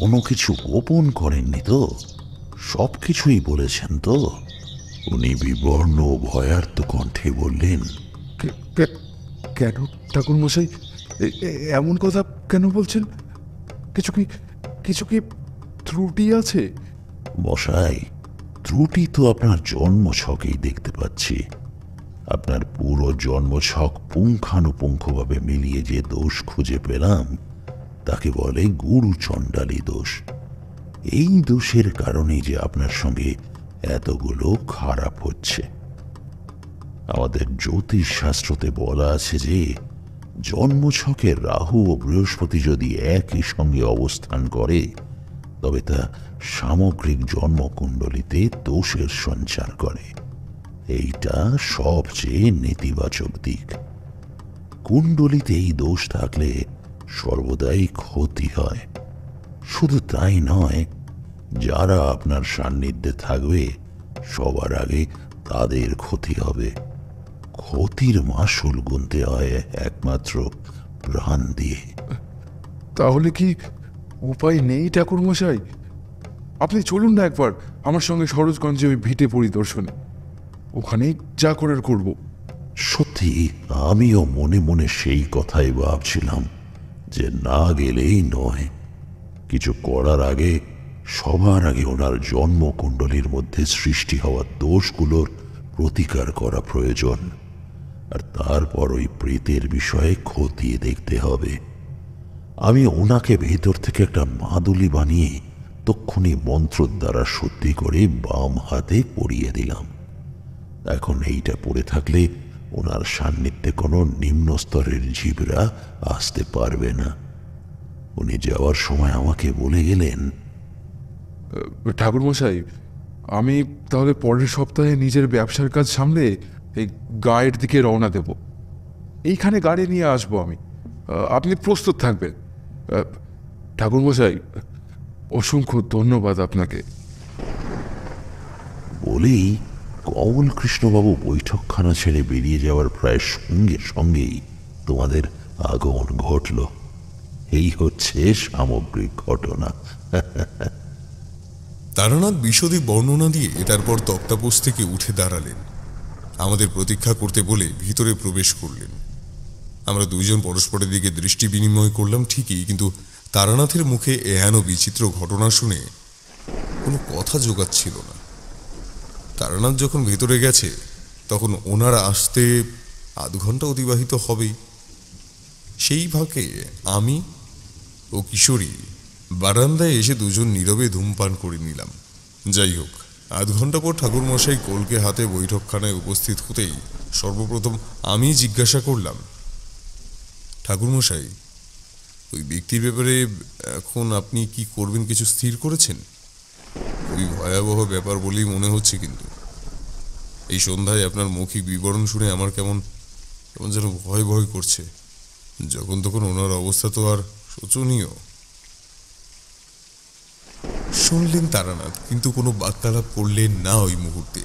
কোনো কিছু গোপন করেননি তো? সব কিছুই বলেছেন তো? উনি বিবর্ণ ও ভয়ার্ত কণ্ঠে বললেন, কেন ঠাকুরমশাই এমন কথা কেন বলছেন? কিছু কি ত্রুটি আছে? মশাই, ত্রুটি তো আপনার জন্মছকেই দেখতে পাচ্ছি। আপনার পুরো জন্মছক পুঙ্খানুপুঙ্খভাবে মিলিয়ে যে দোষ খুঁজে পেলাম, তাকে বলে গুরু চণ্ডালী দোষ। এই দোষের কারণেই যে আপনার সঙ্গে এতগুলো খারাপ হচ্ছে। আমাদের জ্যোতিষ শাস্ত্রতে বলা আছে যে জন্মছকে রাহু ও বৃহস্পতি যদি একই সঙ্গে অবস্থান করে, তবে তা সামগ্রিক জন্মকুণ্ডলিতে দোষের সঞ্চার করে। এইটা সবচেয়ে নেতিবাচক দিক। কুণ্ডলিতে এই দোষ থাকলে সর্বদাই ক্ষতি হয়। শুধু তাই নয়, যারা আপনার সান্নিধ্যে থাকবে সবার আগে তাদের ক্ষতি হবে। ক্ষতির মাসুল গুনতে হয় একমাত্র প্রাণ দিয়ে। তাহলে কি উপায় নেই ঠাকুরমশাই? আপনি চলুন না একবার আমার সঙ্গে সরোজগঞ্জে ওই ভিটে পরিদর্শনে, ওখানেই যা করার করব। সত্যি আমিও মনে মনে সেই কথাই ভাবছিলাম যে না গেলেই নয়। কিছু করার আগে সবার আগে ওনার জন্মকুণ্ডলীর মধ্যে সৃষ্টি হওয়া দোষগুলোর প্রতিকার করা প্রয়োজন, আর তারপর ওই প্রেতের বিষয়ে খতিয়ে দেখতে হবে। আমি ওনাকে ভেতর থেকে একটা মাদুলি বানিয়ে তক্ষুনি মন্ত্র দ্বারা শুদ্ধি করে বাম হাতে পরিয়ে দিলাম। এখন এইটা পড়ে থাকলে ওনার সান্নিধ্যে কোনো নিম্ন স্তরের জীবরা আসতে পারবে না। উনি যাওয়ার সময় আমাকে বলে গেলেন, ঠাকুরমশাই, আমি তাহলে পরের সপ্তাহে নিজের ব্যবসার কাজ সামলে এই গায়ের দিকে রওনা দেব। এইখানে গাড়ি নিয়ে আসবো আমি, আপনি প্রস্তুত থাকবেন। ঠাকুরমশাই, অসংখ্য ধন্যবাদ আপনাকে। বলেই কমল কৃষ্ণবাবু বৈঠকখানা ছেড়ে বেরিয়ে যাওয়ার প্রায় সঙ্গে সঙ্গেই তোমাদের আগমন ঘটল। এই হচ্ছে সামগ্রিক ঘটনা। তারানাথ বিশদে বর্ণনা দিয়ে তারপর তক্তাপোষ থেকে উঠে দাঁড়ালেন। আমাদের প্রতীক্ষা করতে বলে ভিতরে প্রবেশ করলেন। আমরা দুইজন পরস্পরের দিকে দৃষ্টি বিনিময় করলাম ঠিকই, কিন্তু তারানাথের মুখে এহেন বিচিত্র ঘটনা শুনে কোনো কথা জোগাচ্ছিল না। তারানাথ যখন ভেতরে গেছে, তখন ওনারা আসতে আধ ঘন্টা অতিবাহিত হবেই। সেই ফাঁকে আমি ও কিশোরী বারান্দায় এসে দুজন নীরবে ধূমপান করে নিলাম। যাই হোক, আধ ঘন্টা পর ঠাকুরমশাই কলকে হাতে বৈঠকখানায় উপস্থিত হতেই সর্বপ্রথম আমি জিজ্ঞাসা করলাম, ঠাকুরমশাই, ওই ব্যক্তির ব্যাপারে এখন আপনি কি করবেন কিছু স্থির করেছেন? খুবই ভয়াবহ ব্যাপার বলেই মনে হচ্ছে। কিন্তু এই সন্ধ্যায় আপনার মৌখিক বিবরণ শুনে আমার কেমন কেমন যেন ভয় ভয় করছে। যখন তখন ওনার অবস্থা তো আর শোচনীয়। শুনলেন তারানাথ, কিন্তু কোনো বার্তালাপ করলেন না ওই মুহূর্তে।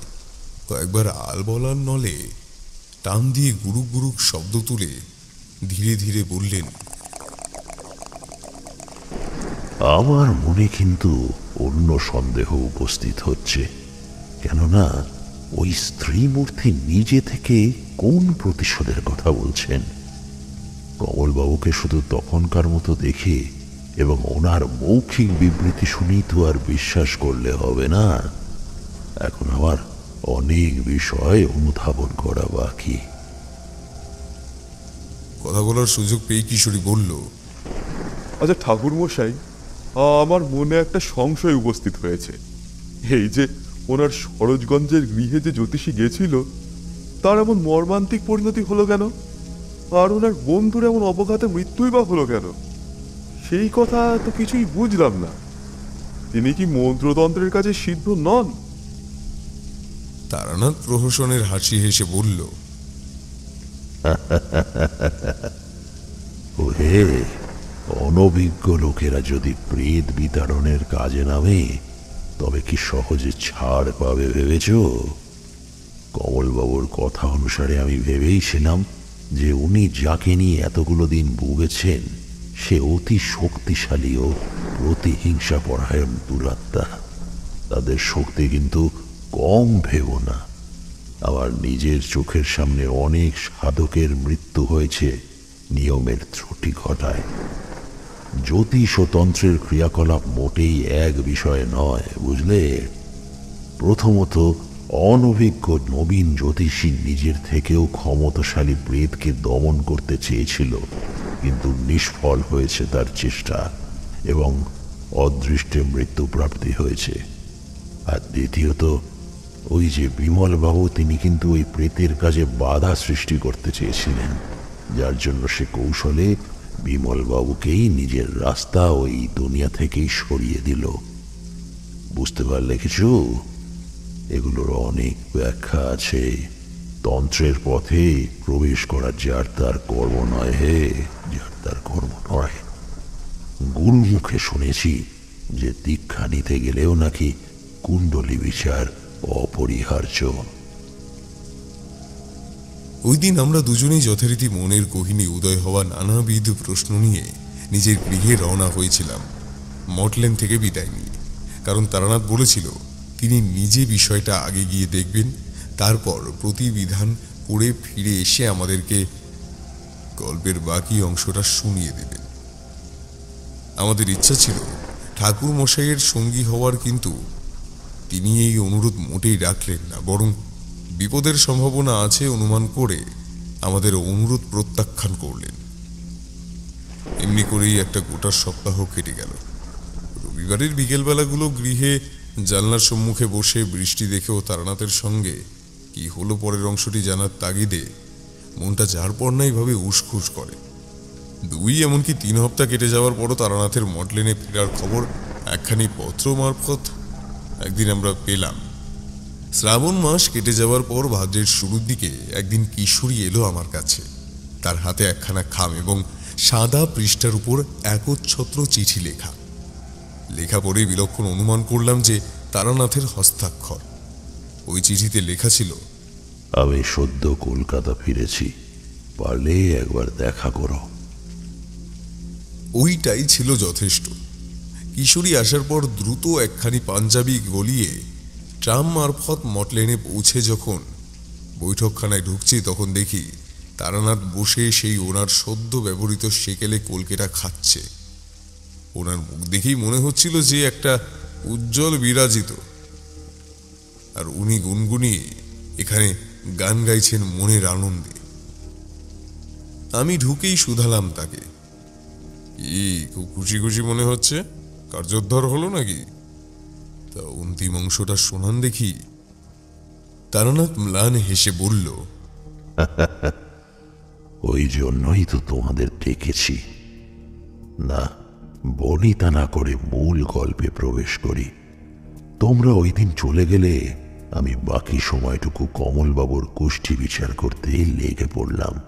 কয়েকবার আল বলার নলে টান দিয়ে গুরুক গুরুক শব্দ তুলে ধীরে ধীরে বললেন, আমার মনে কিন্তু অন্য সন্দেহ উপস্থিত হচ্ছে। কেননা ওই স্ত্রী মূর্তি নিজে থেকে কোন প্রতিশোধের কথা বলছেন? কমলবাবুকে শুধু তখনকার মতো দেখে এবং ওনার মৌখিক বিবৃতি শুনেই তো আর বিশ্বাস করলে হবে না। এখন আমার অনেক বিষয় অনুধাবন করা বাকি। কথা বলার সুযোগ পেয়ে কিশোরী বলল, আচ্ছা ঠাকুর মশাই, আমার মনে একটা সংশয় উপস্থিত হয়েছে। এই যে ওনার সরোজগঞ্জের গৃহে যে জ্যোতিষী গেছিল, তার এমন মর্মান্তিক পরিণতি হলো কেন? আর ওনার বন্ধুর এমন অবঘাতে মৃত্যুই বা হলো কেন? সেই কথা তো কিছুই বুঝলাম না। তিনি কি মন্ত্রতন্ত্রের কাছে সিদ্ধ নন? তারানাথ প্রহসনের হাসি হেসে বলল, ওহে, অনভিজ্ঞ লোকেরা যদি প্রেত বিতাড়নের কাজে নামে তবে কি সহজে ছাড় পাবে ভেবেছ? কমলবাবুর কথা অনুসারে আমি ভেবেইছিলাম যে উনি যাকে নিয়ে এতগুলো দিন ভুগেছেন সে অতি শক্তিশালী ও প্রতিহিংসা পরায়ণ দুরাত্মা। তাদের শক্তি কিন্তু কম ভেবো না। আমার নিজের চোখের সামনে অনেক সাধকের মৃত্যু হয়েছে নিয়মের ত্রুটি ঘটায়। জ্যোতিষ ও তন্ত্রের ক্রিয়াকলাপ মোটেই এক বিষয় নয়, বুঝলে? প্রথমত, অনভিজ্ঞ নবীন জ্যোতিষী নিজের থেকেও ক্ষমতাশালী প্রেতকে দমন করতে চেয়েছিল, কিন্তু নিষ্ফল হয়েছে তার চেষ্টা এবং অদৃষ্টে মৃত্যুপ্রাপ্তি হয়েছে। আর দ্বিতীয়ত, ওই যে বিমলবাবু, তিনি কিন্তু ওই প্রেতের কাজে বাধা সৃষ্টি করতে চেয়েছিলেন, যার জন্য সে কৌশলে বিমলবাবুকেই নিজের রাস্তা ওই দুনিয়া থেকেই সরিয়ে দিল। বুঝতে পারলে কিছু? এগুলোর অনেক ব্যাখ্যা আছে। তন্ত্রের পথে প্রবেশ করা যার তার কর্ম নয় হে, যার তার কর্ম নয়। গুরু মুখে শুনেছি যে দীক্ষা নিতে গেলেও নাকি কুণ্ডলী বিচার অপরিহার্য। ওই দিন আমরা দুজনেই যথারীতি মনের গহীনে উদয় হওয়া নানাবিধ প্রশ্ন নিয়ে নিজের গৃহে রওনা হয়েছিলাম, মটলেন থেকে বিদায় নিয়ে। কারণ তারানাথ বলেছিল তিনি নিজে বিষয়টা আগে গিয়ে দেখবেন, তারপর প্রতিবিধান করে ফিরে এসে আমাদেরকে গল্পের বাকি অংশটা শুনিয়ে দেবেন। আমাদের ইচ্ছা ছিল ঠাকুর মশাইয়ের সঙ্গী হওয়ার, কিন্তু তিনি এই অনুরোধ মোটেই রাখলেন না, বরং বিপদের সম্ভাবনা আছে অনুমান করে আমাদের অনুরোধ প্রত্যাখ্যান করলেন। এমনি করেই একটা গোটা সপ্তাহ কেটে গেল। রবিবারের বিকেলবেলাগুলো গৃহে জানলার সম্মুখে বসে বৃষ্টি দেখেও তারানাথের সঙ্গে কি হলো পরের অংশটি জানার তাগিদে মনটা যার পর নাই ভাবে উসখুস করে। 2 এমনকি 3 হপ্তাহ কেটে যাওয়ার পরও তারানাথের মটলেনে ফেরার খবর একখানি পত্র মারফত একদিন আমরা পেলাম। শ্রাবণ মাস কেটে যাওয়ার পর ভাদ্রের শুরুর দিকে একদিন কিশোরী এলো আমার কাছে। তার হাতে একখানা খাম এবং সাদা পৃষ্ঠার উপর একচ্ছত্র চিঠি লেখা। লেখা পড়ে বিলক্ষণ অনুমান করলাম যে তারানাথের হস্তাক্ষর। ওই চিঠিতে লেখা ছিল, আমি সদ্য কলকাতা ফিরেছি, পারলে একবার দেখা করো। ওইটাই ছিল যথেষ্ট। কিশোরী আসার পর দ্রুত একখানি পাঞ্জাবি গলিয়ে ট্রাম মারফত মটলেনে পৌঁছে যখন বৈঠকখানায় ঢুকছি, তখন দেখি তারানাথ বসে সেই ওনার সদ্য ব্যবহৃত সেকেলে কলকেটা খাচ্ছে। ওনার মুখ দেখেই মনে হচ্ছিল যে একটা উজ্জ্বল বিরাজিত, আর উনি গুনগুনিয়ে এখানে গান গাইছেন মনের আনন্দে। আমি ঢুকেই শুধালাম তাকে, কি খুব খুশি খুশি মনে হচ্ছে? কার্যোদ্ধার হলো নাকি? তা অন্তিম অংশটা শোনান দেখি। তারানাথ ম্লান হেসে বলল, ওই জন্যই তো তোমাদের ডেকেছি। না, বনিতা না করে মূল গল্পে প্রবেশ করি। তোমরা ওই দিন চলে গেলে আমি বাকি সময়টুকু কমলবাবুর কুষ্ঠি বিচার করতে লেগে পড়লাম।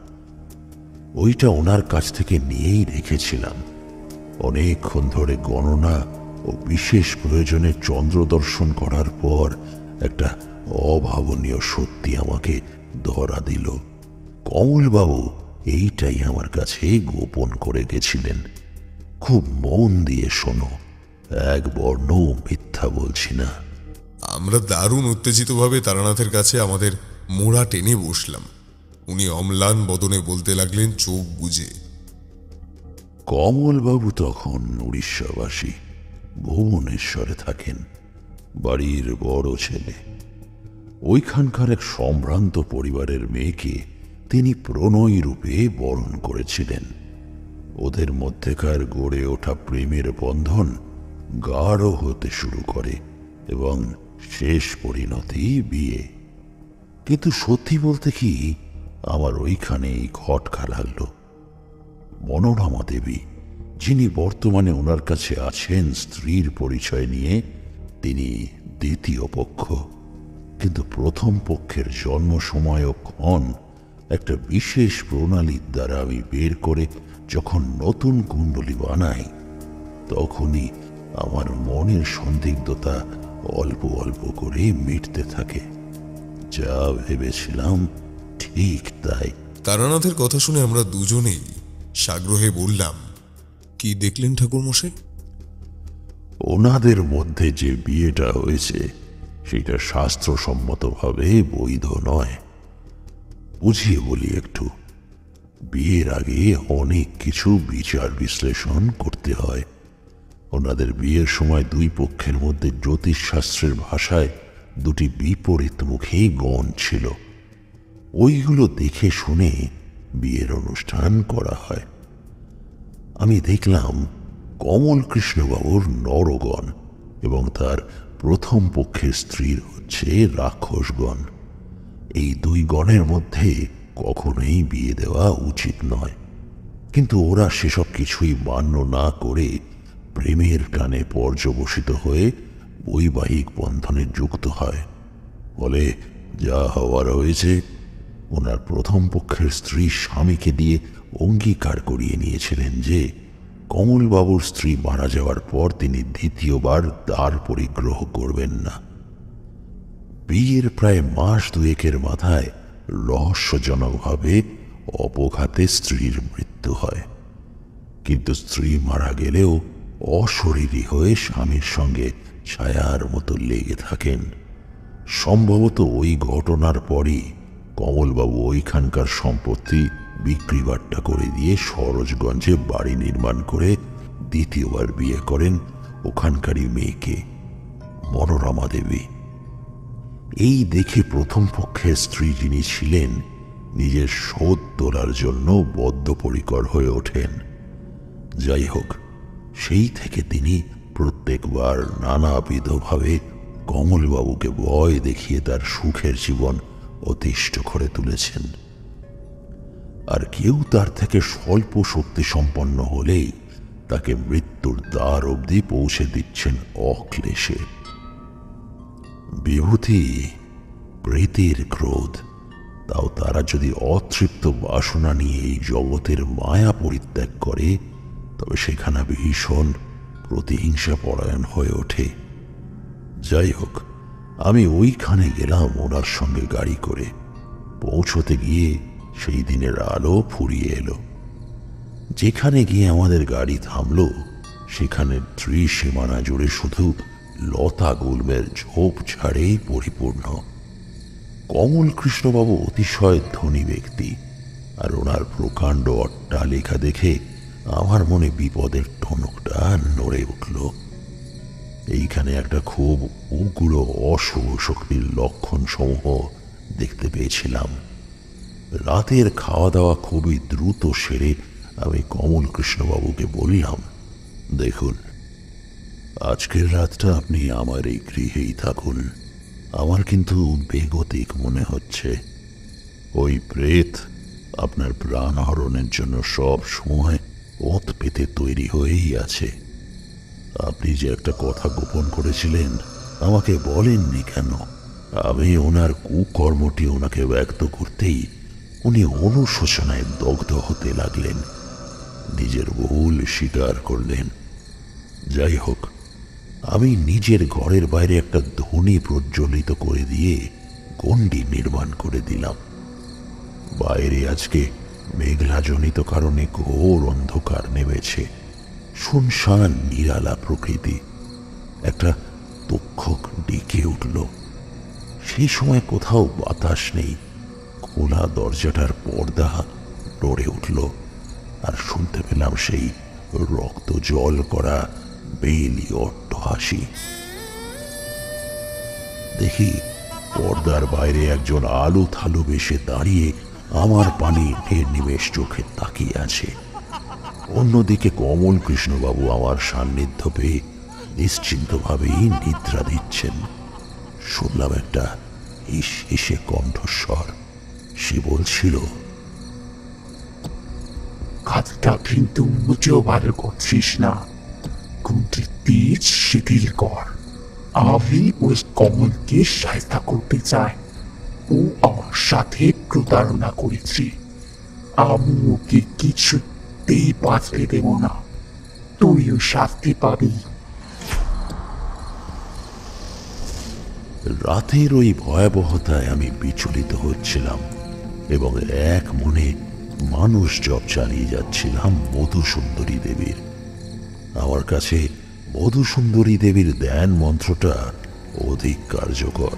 ওইটা ওনার কাছ থেকে নিয়েই রেখেছিলাম। অনেকক্ষণ ধরে গণনা ও বিশেষ প্রয়োজনে চন্দ্র দর্শন করার পর একটা অভাবনীয় সত্যি আমাকে ধরা দিল। কমলবাবু এইটাই আমার কাছে গোপন করে গেছিলেন। খুব মন দিয়ে শোনো, এক বর্ণও মিথ্যা বলছি না। আমরা দারুণ উত্তেজিতভাবে তারানাথের কাছে আমাদের মোড়া টেনে বসলাম। উনি অম্লান বদনে বলতে লাগলেন চোখ বুজে। কমলবাবু তখন উড়িষ্যাবাসী, ভুবনেশ্বরে থাকেন, বাড়ির বড় ছেলে। ওইখানকার এক সম্ভ্রান্ত পরিবারের মেয়েকে তিনি প্রণয়ী রূপে বরণ করেছিলেন। ওদের মধ্যেকার গড়ে ওঠা প্রেমের বন্ধন গাঢ় হতে শুরু করে এবং শেষ পরিণতি বিয়ে। কিন্তু সত্যি বলতে কি, আমার ওইখানেই খটকা লাগলো। মনোরমা দেবী, যিনি বর্তমানে ওনার কাছে আছেন স্ত্রীর পরিচয় নিয়ে, তিনি দ্বিতীয় পক্ষ। কিন্তু প্রথম পক্ষের জন্ম সময় ও ক্ষণ একটা বিশেষ প্রণালীর দ্বারা আমি বের করে যখন নতুন কুণ্ডলী বানাই, তখনই আমার মনের সন্দিগ্ধতা অল্প অল্প করে মিটতে থাকে। যা ভেবেছিলাম ঠিক তাই। তারানাথের কথা শুনে আমরা দুজনেই সাগ্রহে বললাম, কি দেখলেন ঠাকুরমশাই? ওনাদের মধ্যে যে বিয়েটা হয়েছে সেটা শাস্ত্রসম্মতভাবে বৈধ নয়। বুঝিয়ে বলি একটু। বিয়ের আগে অনেক কিছু বিচার বিশ্লেষণ করতে হয়। ওনাদের বিয়ের সময় দুই পক্ষের মধ্যে জ্যোতিষশাস্ত্রের ভাষায় দুটি বিপরীতমুখী গণ ছিল। ওইগুলো দেখে শুনে বিয়ের অনুষ্ঠান করা হয়। আমি দেখলাম কমল কৃষ্ণবাবুর নরগণ এবং তার প্রথম পক্ষের স্ত্রীর হচ্ছে রাক্ষসগণ। এই দুই গণের মধ্যে কখনোই বিয়ে দেওয়া উচিত নয়। কিন্তু ওরা সেসব কিছুই মান্য না করে প্রেমের টানে পর্যবসিত হয়ে বৈবাহিক বন্ধনে যুক্ত হয়। ফলে যা হওয়ার হয়েছে, ওনার প্রথম পক্ষের স্ত্রী স্বামীকে দিয়ে অঙ্গীকার করিয়ে নিয়েছিলেন যে কমলবাবুর স্ত্রী মারা যাওয়ার পর তিনি দ্বিতীয়বার দ্বার পরিগ্রহ করবেন না। বিয়ের প্রায় মাস দুয়েকের মাথায় রহস্যজনকভাবে অপঘাতে স্ত্রীর মৃত্যু হয়। কিন্তু স্ত্রী মারা গেলেও অশরীরী হয়ে স্বামীর সঙ্গে ছায়ার মতো লেগে থাকেন। সম্ভবত ওই ঘটনার পরই কমলবাবু ওইখানকার সম্পত্তি বিক্রিবাট্টা করে দিয়ে সরোজগঞ্জে বাড়ি নির্মাণ করে দ্বিতীয়বার বিয়ে করেন ওখানকারই মেয়েকে, মনোরমা দেবী। এই দেখে প্রথম পক্ষের স্ত্রী যিনি ছিলেন, নিজের শোধ তোলার জন্য বদ্ধপরিকর হয়ে ওঠেন। যাই হোক, সেই থেকে তিনি প্রত্যেকবার নানাবিধভাবে কমলবাবুকে ভয় দেখিয়ে তার সুখের জীবন অতিষ্ঠ করে তুলেছেন। আর কেউ তার থেকে স্বল্প শক্তি সম্পন্ন হলেই তাকে মৃত্যুর দ্বার অবধি পৌঁছে দিচ্ছেন অক্লেশে। বিভূতি প্রীতির ক্রোধ, তাও তারা যদি অতৃপ্ত বাসনা নিয়ে এই জগতের মায়া পরিত্যাগ করে, তবে সেখানে ভীষণ প্রতিহিংসা পরায়ণ হয়ে ওঠে। যাই হোক, আমি ওইখানে গেলাম ওনার সঙ্গে গাড়ি করে। পৌঁছতে গিয়ে সেই দিনের আলো ফুরিয়ে এলো। যেখানে গিয়ে আমাদের গাড়ি থামলো, সেখানে ত্রিসীমানা জুড়ে শুধু লতা গুল্মের ঝোপঝাড়েই পরিপূর্ণ। কমল কৃষ্ণবাবু অতিশয় ধনী ব্যক্তি, আর ওনার প্রকাণ্ড অট্টালিকা দেখে আমার মনে বিপদের টনকটা নড়ে উঠল। এইখানে একটা খুব উগ্র অশুভ শক্তির লক্ষণ সমূহ দেখতে পেয়েছিলাম। রাতের খাওয়া দাওয়া খুবই দ্রুত সেরে আমি কমল কৃষ্ণবাবুকে বললাম, দেখুন, আজকের রাতটা আপনি আমার এই গৃহেই থাকুন। আমার কিন্তু বেগতিক মনে হচ্ছে। ওই প্রেত আপনার প্রাণ হরণের জন্য সব সময় ওত পেতে তৈরি হয়েই আছে। আপনি যে একটা কথা গোপন করেছিলেন, আমাকে বলেননি কেন? আমি ওনার কুকর্মটি ওনাকে ব্যক্ত করতেই উনি অনুশোচনায় দগ্ধ হতে লাগলেন, নিজের ভুল স্বীকার করলেন। যাই হোক, আমি নিজের ঘরের বাইরে একটা ধ্বনি প্রজ্বলিত করে দিয়ে গণ্ডি নির্মাণ করে দিলাম। বাইরে আজকে মেঘলাজনিত কারণে ঘোর অন্ধকার নেমেছে। শুনশান নিরালা প্রকৃতি। একটা তক্ষক ডেকে উঠল। সেই সময় কোথাও বাতাস নেই। খোলা দরজাটার পর্দা নড়ে উঠল, আর শুনতে পেলাম সেই রক্ত জল করা বেলি অট্টহাসি। দেখি পর্দার বাইরে একজন আলু থালু বেশে দাঁড়িয়ে আমার পানি নির্নিমেষ চোখে তাকিয়ে আছে। অন্যদিকে কমল কৃষ্ণবাবু আমার সান্নিধ্য পেয়ে নিশ্চিন্তভাবেই নিদ্রা দিচ্ছেন। শুনলাম একটা হিসে কণ্ঠস্বর। সে বলছিল, কাজটা কিন্তু মোটেও ভালো করছিস না। কুটির তেজ শিথিল কর। আমি ওই কমলকে সাহায্য করতে চাই। ও আমার সাথে প্রতারণা করেছে। আমি ওকে কিছুতেই বাঁচতে দেব না। তুইও শাস্তি পাবি। রাতের ওই ভয়াবহতায় আমি বিচলিত হচ্ছিলাম এবং এক মনে মানুষ জপ চালিয়ে যাচ্ছিলাম মধুসুন্দরী দেবীর। আমার কাছে মধুসুন্দরী দেবীর ধ্যান মন্ত্রটা অধিক কার্যকর।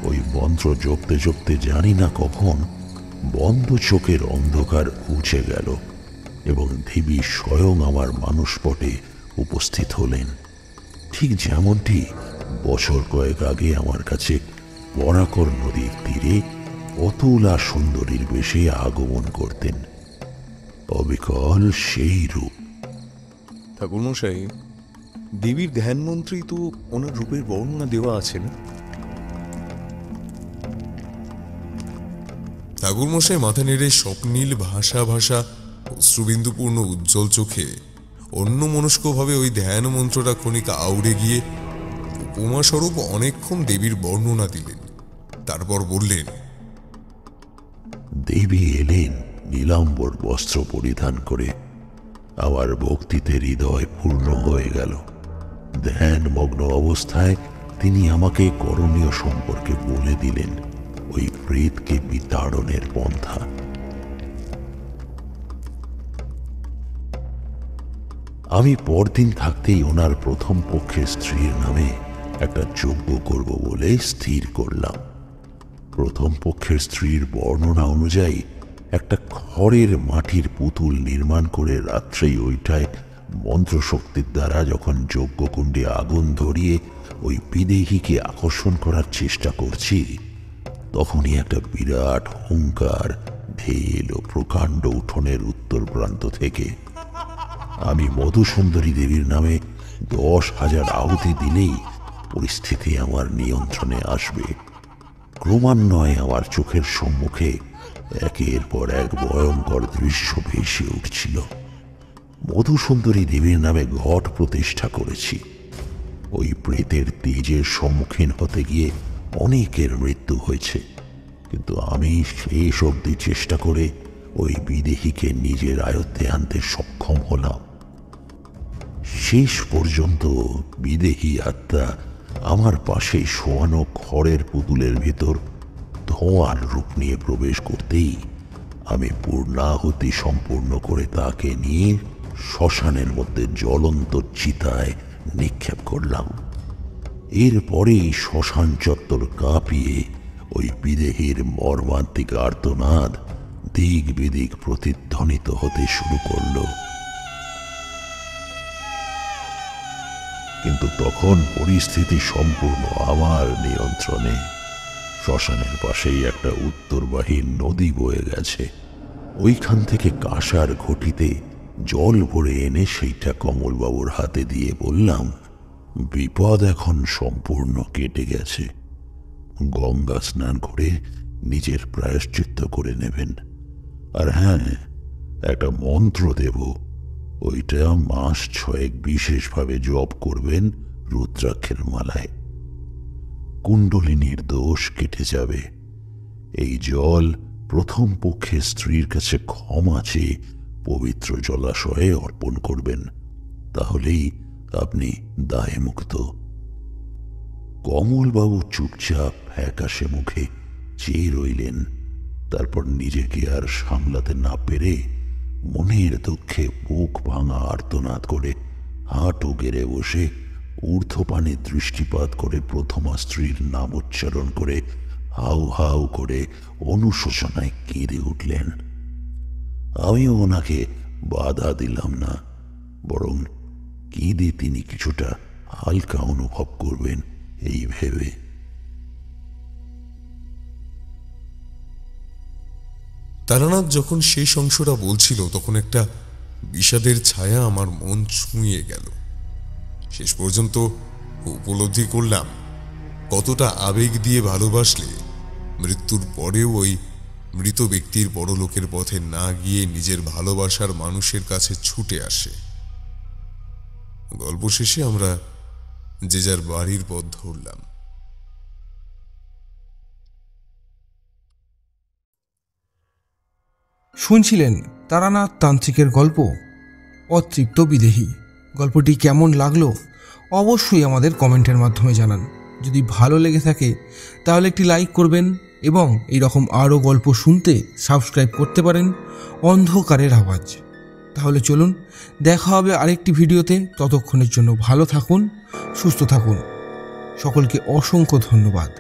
ওই মন্ত্র জপতে জপতে জানি না কখন বন্ধ চোখের অন্ধকার ঘুচে গেল এবং দেবী স্বয়ং আমার মানসপটে উপস্থিত হলেন, ঠিক যেমনটি বছর কয়েক আগে আমার কাছে বরাকর নদীর তীরে অতুলা সুন্দরীর বেশে আগমন করতেন। অবিকল সেই রূপ। ঠাকুরমশাই, দেবীর ধ্যান মন্ত্রেই তো ওনার রূপের বর্ণনা দেওয়া আছে না? ঠাকুরমশাই মাথা নেড়ে স্বপ্নীল ভাষা ভাষা অশ্রুবিন্দুপূর্ণ উজ্জ্বল চোখে অন্য মনস্কভাবে ওই ধ্যান মন্ত্রটা ক্ষণিক আউড়ে গিয়ে উপমা স্বরূপ অনেকক্ষণ দেবীর বর্ণনা দিলেন। তারপর বললেন, দেবী এলেন নীলাম্বর বস্ত্র পরিধান করে। আমার ভক্তিতে হৃদয় পূর্ণ হয়ে গেল। ধ্যানমগ্ন অবস্থায় তিনি আমাকে করণীয় সম্পর্কে বলে দিলেন ওই প্রেতকে বিতাড়নের পন্থা। আমি পরদিন থাকতেই ওনার প্রথম পক্ষের স্ত্রীর নামে একটা যজ্ঞ করব বলে স্থির করলাম। প্রথম পক্ষের স্ত্রীর বর্ণনা অনুযায়ী একটা খড়ের মাটির পুতুল নির্মাণ করে রাত্রেই ওইটায় মন্ত্রশক্তির দ্বারা যখন যজ্ঞকুণ্ডে আগুন ধরিয়ে ওই বিদেহীকে আকর্ষণ করার চেষ্টা করছি, তখনই একটা বিরাট হুঙ্কার ধেয়ে এলো প্রকাণ্ড উঠোনের উত্তর প্রান্ত থেকে। আমি মধুসুন্দরী দেবীর নামে 10,000 আহুতি দিলেই পরিস্থিতি আমার নিয়ন্ত্রণে আসবে। ক্রমান্বয়ে আমার চোখের সম্মুখে একের পর এক ভয়ঙ্কর দৃশ্য ভেসে উঠছিল। মধুসুন্দরী দেবীর নামে ঘট প্রতিষ্ঠা করেছি। ওই প্রেতের তেজের সম্মুখীন হতে গিয়ে অনেকের মৃত্যু হয়েছে, কিন্তু আমি শেষ অবধি চেষ্টা করে ওই বিদেহীকে নিজের আয়ত্তে আনতে সক্ষম হলাম। শেষ পর্যন্ত বিদেহী আত্মা আমার পাশে শোয়ানো খড়ের পুতুলের ভিতর ধোঁয়ার রূপ নিয়ে প্রবেশ করতেই আমি পূর্ণাহুতি সম্পূর্ণ করে তাকে নিয়ে শ্মশানের মধ্যে জ্বলন্ত চিতায় নিক্ষেপ করলাম। এরপরেই শ্মশান চত্বর কাঁপিয়ে ওই বিদেহীর মর্মান্তিক আর্তনাদ দিক বিদিক প্রতিধ্বনিত হতে শুরু করল। কিন্তু তখন পরিস্থিতি সম্পূর্ণ আমার নিয়ন্ত্রণে। শ্মশানের পাশেই একটা উত্তরবাহী নদী বয়ে গেছে। ওইখান থেকে কাঁসার ঘটিতে জল ভরে এনে সেইটা কমলবাবুর হাতে দিয়ে বললাম, বিপদ এখন সম্পূর্ণ কেটে গেছে। গঙ্গা স্নান করে নিজের প্রায়শ্চিত্ত করে নেবেন। আর হ্যাঁ, একটা মন্ত্র দেব, ওইটা মাস 6 বিশেষভাবে জপ করবেন রুদ্রাক্ষের মালায়। কুণ্ডলিনীর দোষ কেটে যাবে। এই জল প্রথম পক্ষে স্ত্রীর কাছে ক্ষমা চেয়ে পবিত্র জলাশয়ে অর্পণ করবেন, তাহলেই আপনি দায়ে মুক্ত। কমলবাবু চুপচাপ ফ্যাকাশে মুখে চেয়ে রইলেন। তারপর নিজেকে আর সামলাতে না পেরে মনের দুঃখে বুক ভাঙা আর্তনাদ করে হাঁটু গেড়ে বসে ঊর্ধ্বপানে দৃষ্টিপাত করে প্রথমা স্ত্রীর নাম উচ্চারণ করে হাউ হাউ করে অনুশোচনায় কেঁদে উঠলেন। আমিও ওনাকে বাধা দিলাম না, বরং কেঁদে তিনি কিছুটা হালকা অনুভব করবেন এই ভেবে। তারানাথ যখন শেষ অংশটা বলছিল তখন একটা বিষাদের ছায়া আমার মন ছুঁয়ে গেল। শেষ পর্যন্ত উপলব্ধি করলাম কতটা আবেগ দিয়ে ভালোবাসলে মৃত্যুর পরেও ওই মৃত ব্যক্তির পরলোকের পথে না গিয়ে নিজের ভালোবাসার মানুষের কাছে ছুটে আসে। গল্প শেষে আমরা যে যার বাড়ির পথ ধরলাম। শুনছিলেন তারানাথ তান্ত্রিকের গল্প অতৃপ্ত বিদেহী। গল্পটি কেমন লাগলো অবশ্যই আমাদের কমেন্টের মাধ্যমে জানান। যদি ভালো লেগে থাকে তাহলে একটি লাইক করবেন এবং এই রকম আরও গল্প শুনতে সাবস্ক্রাইব করতে পারেন অন্ধকারের আওয়াজ। তাহলে চলুন, দেখা হবে আরেকটি ভিডিওতে। ততক্ষণের জন্য ভালো থাকুন, সুস্থ থাকুন। সকলকে অসংখ্য ধন্যবাদ।